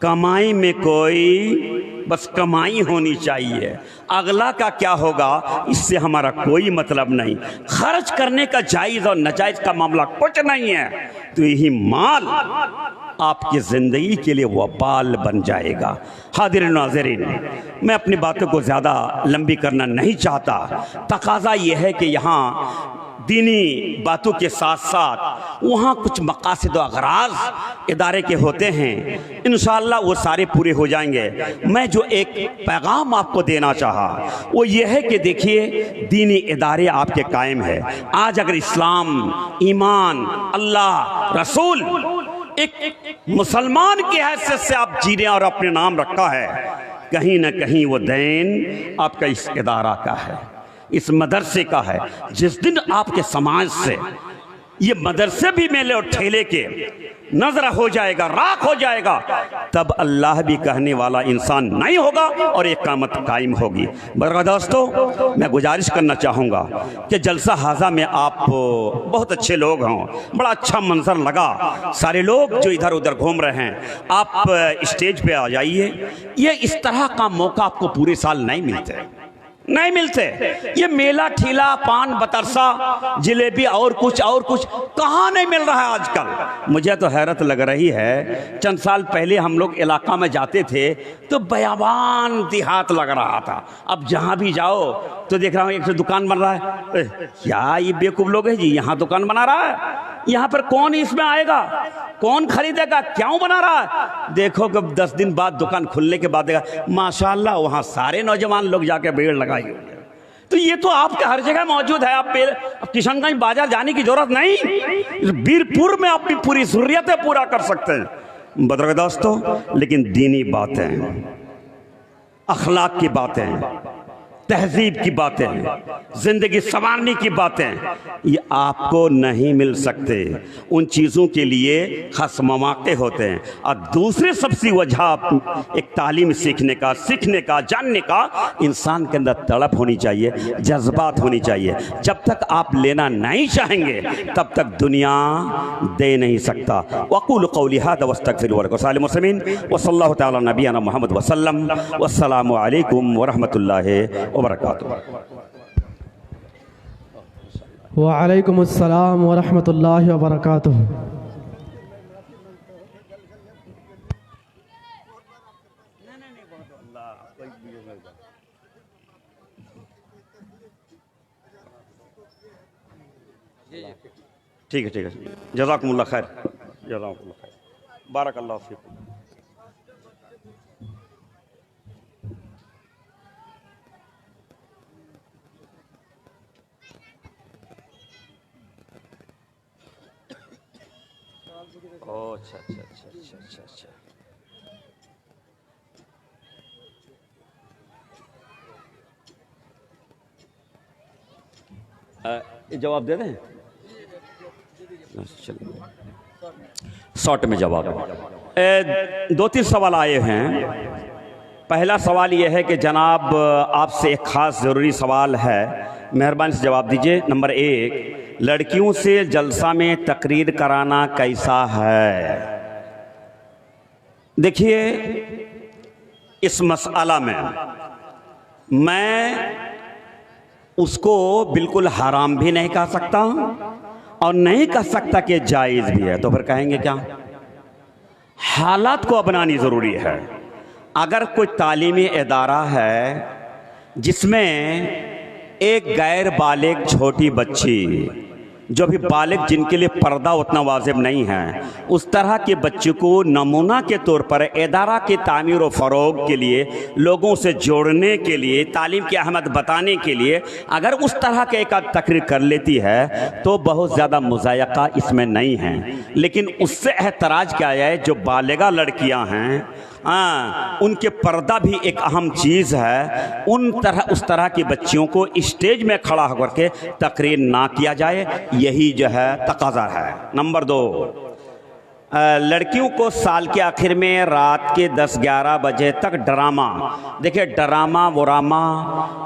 कमाई में कोई बस कमाई होनी चाहिए, अगला का क्या होगा इससे हमारा कोई मतलब नहीं। खर्च करने का जायज और नाजायज का मामला कुछ नहीं है, तो यही माल आपकी जिंदगी के लिए वबाल बन जाएगा। हाज़िरीन नाज़रीन, मैं अपनी बातों को ज़्यादा लंबी करना नहीं चाहता। तकाज़ा यह है कि यहाँ दीनी बातों के साथ साथ वहाँ कुछ मकासद व अग़राज़ इदारे के होते हैं, इंशाअल्लाह वो सारे पूरे हो जाएंगे। मैं जो एक पैगाम आपको देना चाहा वो ये है कि देखिए, दीनी इदारे आपके कायम है। आज अगर इस्लाम, ईमान, अल्लाह, रसूल, एक मुसलमान की हैसियत से आप जी रहे हैं और अपने नाम रखा है, कहीं ना कहीं वो दैन आपका इस इदारा का है, इस मदरसे का है। जिस दिन आपके समाज से ये मदरसे भी मेले और ठेले के नजर हो जाएगा, राख हो जाएगा, तब अल्लाह भी कहने वाला इंसान नहीं होगा और एक क़यामत कायम होगी। बरगा दोस्तों, मैं गुजारिश करना चाहूँगा कि जलसा हाजा में आप बहुत अच्छे लोग हों, बड़ा अच्छा मंजर लगा, सारे लोग जो इधर उधर घूम रहे हैं, आप स्टेज पे आ जाइए। ये इस तरह का मौका आपको पूरे साल नहीं मिलते। ये मेला, ठेला, पान, बतरसा, जिलेबी और कुछ कहाँ नहीं मिल रहा है आजकल। मुझे तो हैरत लग रही है, चंद साल पहले हम लोग इलाका में जाते थे तो बयाबान देहात लग रहा था। अब जहाँ भी जाओ तो देख रहा हूँ एक तो दुकान बन रहा है। क्या ये बेवकूफ़ लोग हैं जी, यहाँ दुकान बना रहा है, यहाँ पर कौन इसमें आएगा, कौन खरीदेगा, क्यों बना रहा है? देखो कि 10 दिन बाद दुकान खुलने के बाद देखा माशाल्लाह वहाँ सारे नौजवान लोग जाके भीड़ लगाई। तो ये तो आपके हर जगह मौजूद है। आप किशनगंज बाजार जाने की जरूरत नहीं, बीरपुर में अपनी पूरी ज़रूरियतें पूरा कर सकते हैं। बदरग दोस्तों, लेकिन दीनी बातें, अखलाक की बातें, तहजीब की बातें, जिंदगी संवारने की बातें, ये आपको नहीं मिल सकते। उन चीज़ों के लिए खास मौके होते हैं। और दूसरी सबसे वजह एक तालीम सीखने का, जानने का इंसान के अंदर तड़प होनी चाहिए, जज्बात होनी चाहिए। जब तक आप लेना नहीं चाहेंगे तब तक दुनिया दे नहीं सकता। वक़ूलु क़ौली हाज़ा वस्तग़फ़िरू लिसाइरिल मुस्लिमीन व सल्लल्लाहु तआला अला नबियना मुहम्मद वसल्लम। वस्सलामु अलैकुम वरहमतुल्लाहि वबरकातुहू। वालेकुम अस्सलाम वरहमतुल्लाहि वबरकातुहू। ठीक है, ठीक है, जज़ाकुमुल्लाह खैर, जज़ाकुमुल्लाह खैर, बारकल्लाहु फीकुम। ओह अच्छा अच्छा अच्छा अच्छा अच्छा अच्छा, ये जवाब दे दें? चलिए शॉर्ट में जवाब। दो तीन सवाल आए हैं। पहला सवाल यह है कि जनाब आपसे एक ख़ास ज़रूरी सवाल है, मेहरबानी से जवाब दीजिए। नंबर एक, लड़कियों से जलसा में तकरीर कराना कैसा है? देखिए, इस मसला में मैं उसको बिल्कुल हराम भी नहीं कह सकता और नहीं कह सकता कि जायज़ भी है। तो फिर कहेंगे क्या? हालात को अपनानी ज़रूरी है। अगर कोई तालीमी इदारा है जिसमें एक गैर बालिग छोटी बच्ची, जो भी बालिग जिनके लिए पर्दा उतना वाजिब नहीं है, उस तरह के बच्चे को नमूना के तौर पर इदारा की तामीर और फ़रोग के लिए, लोगों से जोड़ने के लिए, तालीम की अहमियत बताने के लिए अगर उस तरह के एक तकरीर कर लेती है तो बहुत ज़्यादा मुज़ायक़ा इसमें नहीं है। लेकिन उससे एतराज़ क्या है, जो बालिगा लड़कियां हैं उनके पर्दा भी एक अहम चीज़ है। उस तरह की बच्चियों को स्टेज में खड़ा होकर के तकरीर ना किया जाए, यही जो है तकाज़ा है। नंबर दो, लड़कियों को साल के आखिर में रात के 10-11 बजे तक ड्रामा, देखिए ड्रामा वरामा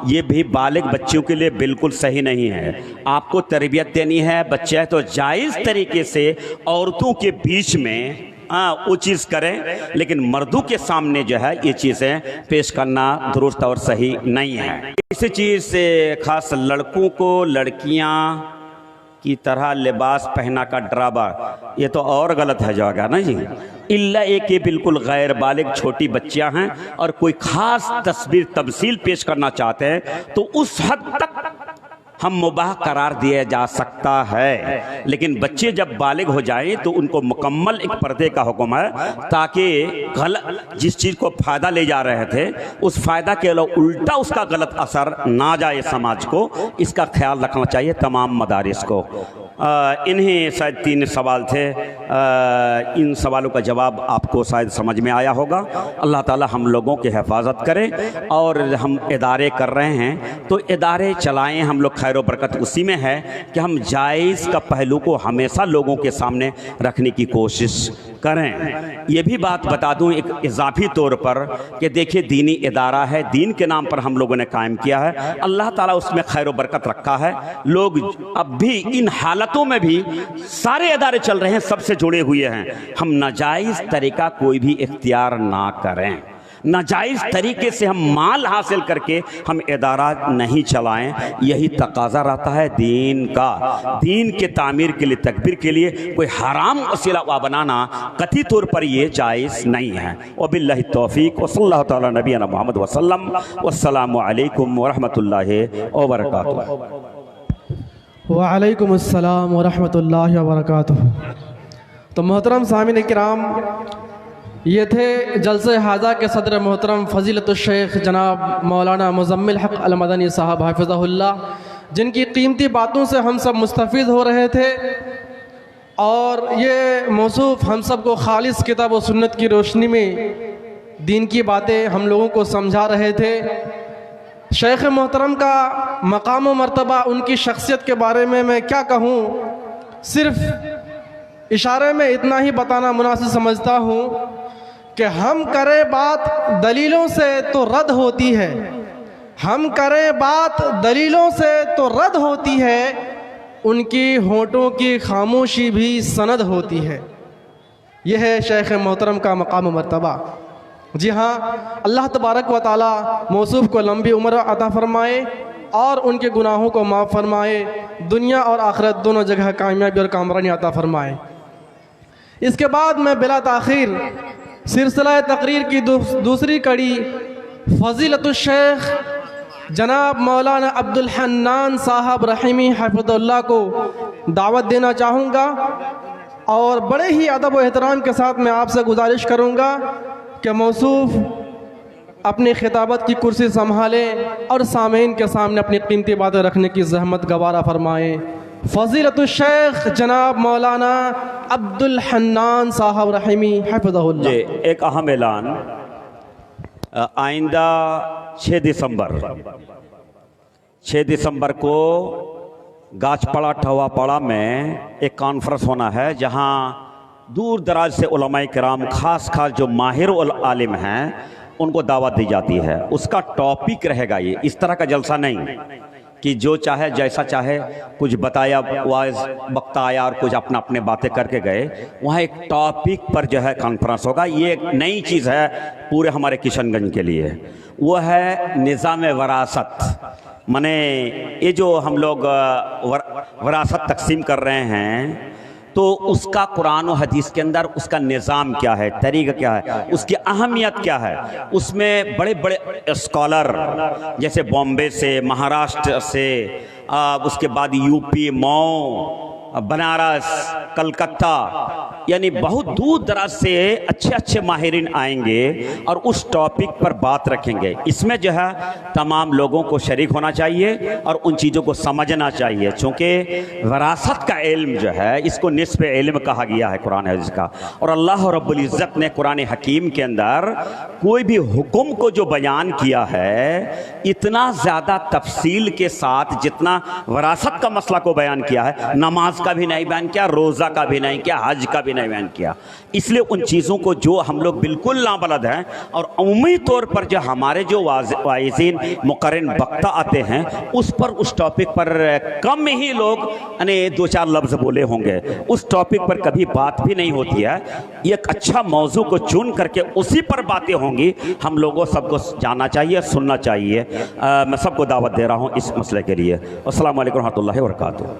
ये भी बालिग बच्चियों के लिए बिल्कुल सही नहीं है। आपको तरबियत देनी है, बच्चे है तो जायज़ तरीके से औरतों के बीच में वो चीज़ करें, लेकिन मर्दों के सामने जो है ये चीज़ें पेश करना दुरुस्त और सही नहीं है। इसी चीज़ से खास लड़कों को लड़कियां की तरह लिबास पहना का ड्रामा, ये तो और गलत है जाएगा ना जी। इल्ला एक ये बिल्कुल गैर बालिग छोटी बच्चियां हैं और कोई ख़ास तस्वीर तमसील पेश करना चाहते हैं तो उस हद तक हम मुबाह करार दिया जा सकता है। लेकिन बच्चे जब बालिग हो जाएं तो उनको मुकम्मल एक पर्दे का हुक्म है, ताकि गलत जिस चीज़ को फ़ायदा ले जा रहे थे उस फ़ायदा के उल्टा उसका गलत असर ना जाए समाज को, इसका ख्याल रखना चाहिए तमाम मदारिस को। इन्हीं शायद 3 सवाल थे। इन सवालों का जवाब आपको शायद समझ में आया होगा। अल्लाह ताला हम लोगों की हिफाजत करे। और हम इदारे कर रहे हैं तो इदारे चलाएं, हम लोग खैर व बरकत उसी में है कि हम जायज़ का पहलू को हमेशा लोगों के सामने रखने की कोशिश करें। ये भी बात बता दूं एक इजाफी तौर पर कि देखिए दीनी इदारा है, दीन के नाम पर हम लोगों ने कायम किया है, अल्लाह ताला उसमें खैर व बरकत रखा है। लोग अब भी इन हालतों में भी सारे इदारे चल रहे हैं, सबसे जुड़े हुए हैं। हम नाजायज़ तरीका कोई भी इख्तियार ना करें, नाजायज़ तरीके से हम माल हासिल करके हम इदारा नहीं चलाएं। यही तकाज़ा रहता है दीन का। दीन के तामीर के लिए, तकबीर के लिए कोई हराम वसीला बनाना कतई तौर पर ये जायज़ नहीं है। वबिल्लाहि तौफीक व सल्लल्लाहु तआला नबीना मुहम्मद वसल्लम। वस्सलामु अलैकुम व रहमतुल्लाहि व बरकातुहू। वालेकुम अस्सलाम व रहमतुल्लाहि व बरकातुहू। तो मोहतरम सामीन किराम, ये थे जलसे हाजा के सदर मोहतरम फ़ज़ीलतुश्शेख जनाब मौलाना मुज़म्मिल हक़ अल मदनी साहब हाफ़िज़हुल्लाह, जिनकी कीमती बातों से हम सब मुस्तफ़ीद हो रहे थे। और ये मौसूफ़ हम सब को खालिस किताब व सुन्नत की रोशनी में दीन की बातें हम लोगों को समझा रहे थे। शेख मोहतरम का मकाम व मर्तबा, उनकी शख्सियत के बारे में मैं क्या कहूँ, सिर्फ़ इशारे में इतना ही बताना मुनासिब समझता हूँ कि हम करें बात दलीलों से तो रद्द होती है, हम करें बात दलीलों से तो रद्द होती है, उनकी होठों की खामोशी भी सनद होती है। यह है शेख मोहतरम का मकाम मर्तबा। जी हाँ, अल्लाह तबारक व ताला मौसूफ़ को लंबी उम्र अता फ़रमाए और उनके गुनाहों को माफ़ फरमाए, दुनिया और आखिरत दोनों जगह कामयाबी और कामरानी अता फ़रमाए। इसके बाद मैं बिला ताख़ीर सिलसिला तकरीर की दूसरी कड़ी फ़ज़ीलतुश्शेख जनाब मौलाना अब्दुल हन्नान साहब रहीमी हफ़िज़हुल्लाह को दावत देना चाहूँगा और बड़े ही अदब व एहतराम के साथ मैं आपसे गुजारिश करूँगा कि मौसूफ़ अपनी खिताबत की कुर्सी संभालें और सामीन के सामने अपनी कीमती बातें रखने की ज़हमत गवारा फरमाएँ। फ़ज़ीलतुश शेख जनाब मौलाना अब्दुल हन्नान साहब रहीमी हफ़िज़हुल्लाह। एक अहम ऐलान, आइंदा 6 दिसंबर को गाछपड़ा ठवापाड़ा में एक कॉन्फ्रेंस होना है, जहां दूर दराज से उलमाए किराम, खास जो माहिर आलिम हैं, उनको दावत दी जाती है। उसका टॉपिक रहेगा ये, इस तरह का जलसा नहीं कि जो चाहे जैसा चाहे कुछ बताया, वाइज वक्ता आया और कुछ अपने बातें करके गए। वहाँ एक टॉपिक पर जो है कॉन्फ्रेंस होगा। ये एक नई चीज़ है पूरे हमारे किशनगंज के लिए। वो है निज़ाम वरासत। माने ये जो हम लोग वरासत तकसीम कर रहे हैं, तो उसका कुरान और हदीस के अंदर उसका निज़ाम क्या है, तरीक़ा क्या है, उसकी अहमियत क्या है। उसमें बड़े बड़े स्कॉलर जैसे बॉम्बे से, महाराष्ट्र से, उसके बाद यूपी, मऊ, बनारस, कलकत्ता, यानी बहुत दूर दराज से अच्छे अच्छे माहिरीन आएंगे और उस टॉपिक पर बात रखेंगे। इसमें जो है तमाम लोगों को शरीक होना चाहिए और उन चीज़ों को समझना चाहिए, चूँकि वरासत का इल्म जो है, इसको निस्फ़ इल्म कहा गया है कुरान हदीस का। और अल्लाह रब्बुल इज़्ज़त ने कुरान हकीम के अंदर कोई भी हुक्म को जो बयान किया है, इतना ज़्यादा तफसील के साथ जितना वरासत का मसला को बयान किया है, नमाज का भी नहीं बयान किया, रोज़ा का भी नहीं किया, हज का भी नहीं बयान किया। इसलिए उन चीज़ों को जो हम लोग बिल्कुल नाबलद हैं, और उम्मी तौर पर जो हमारे जो वाइज़ीन मुकर्रिन वक्ता आते हैं, उस पर उस टॉपिक पर कम ही लोग यानी 2-4 लफ्ज़ बोले होंगे। उस टॉपिक पर कभी बात भी नहीं होती है। एक अच्छा मौजू को चुन करके उसी पर बातें होंगी। हम लोगों सबको जाना चाहिए, सुनना चाहिए। मैं सबको दावत दे रहा हूँ इस मसले के लिए। अस्सलामु अलैकुम रहमतुल्लाहि व बरकातुहू।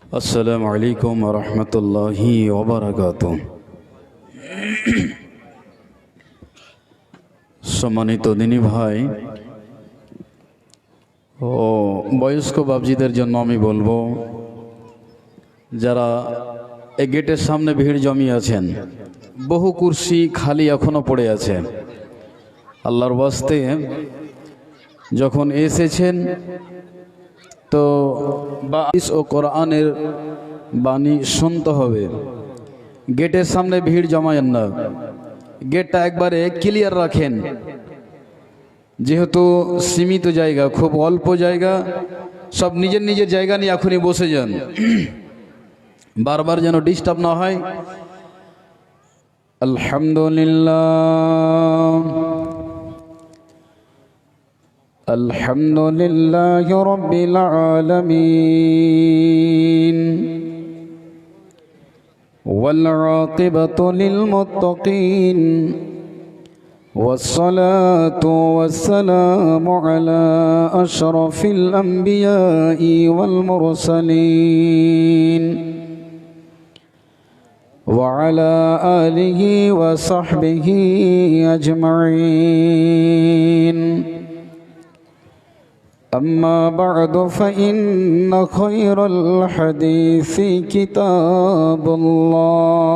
अस्सलामु अलैकुम वरहमतुल्लाहि वबरकातुहू। सम्मानित दिनी भाई ও বয়স্ক বাবজিদের জন্য আমি বলবো, যারা এই গেটের সামনে ভিড় জমিয়ে আছেন, বহু কুরসি খালি এখনো পড়ে আছে। আল্লাহর ওয়াস্তে যখন এসেছেন তো বাঈস ও কোরআনের বাণী শুনতে হবে। গেটের সামনে ভিড় জমায়েন না, গেটটা একবারে ক্লিয়ার রাখেন, যেহেতু সীমিত জায়গা, খুব অল্প জায়গা, সব নিজের নিজের জায়গা নিয়ে এখনই বসে যান, বারবার যেন ডিস্টার্ব না হয়। আলহামদুলিল্লাহ আলহামদুলিল্লাহি রাব্বিল আলামিন ওয়াল আকিবাতু লিল মুত্তাকিন والصلاة والسلام على أشرف الأنبياء والمرسلين وعلى آله وصحبه أجمعين. أما بعد فإن خير الحديث كتاب الله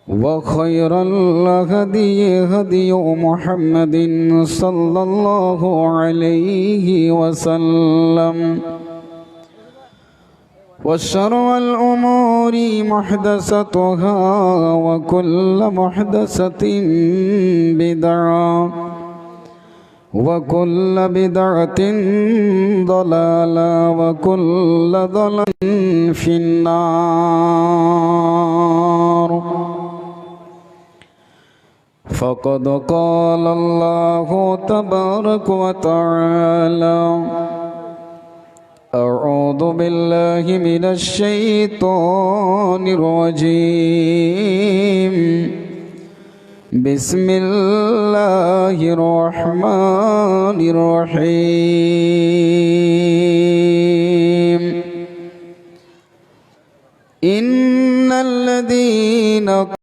وخير الهدي هدي محمد صلى الله عليه وسلم وشر الأمور محدثاتها وكل محدثة بدعة وكل بدعة ضلالة وكل ضلالة في النار. فقد قال الله تبارك وتعالى: أعوذ بالله من الشيطان الرجيم. بسم الله الرحمن الرحيم.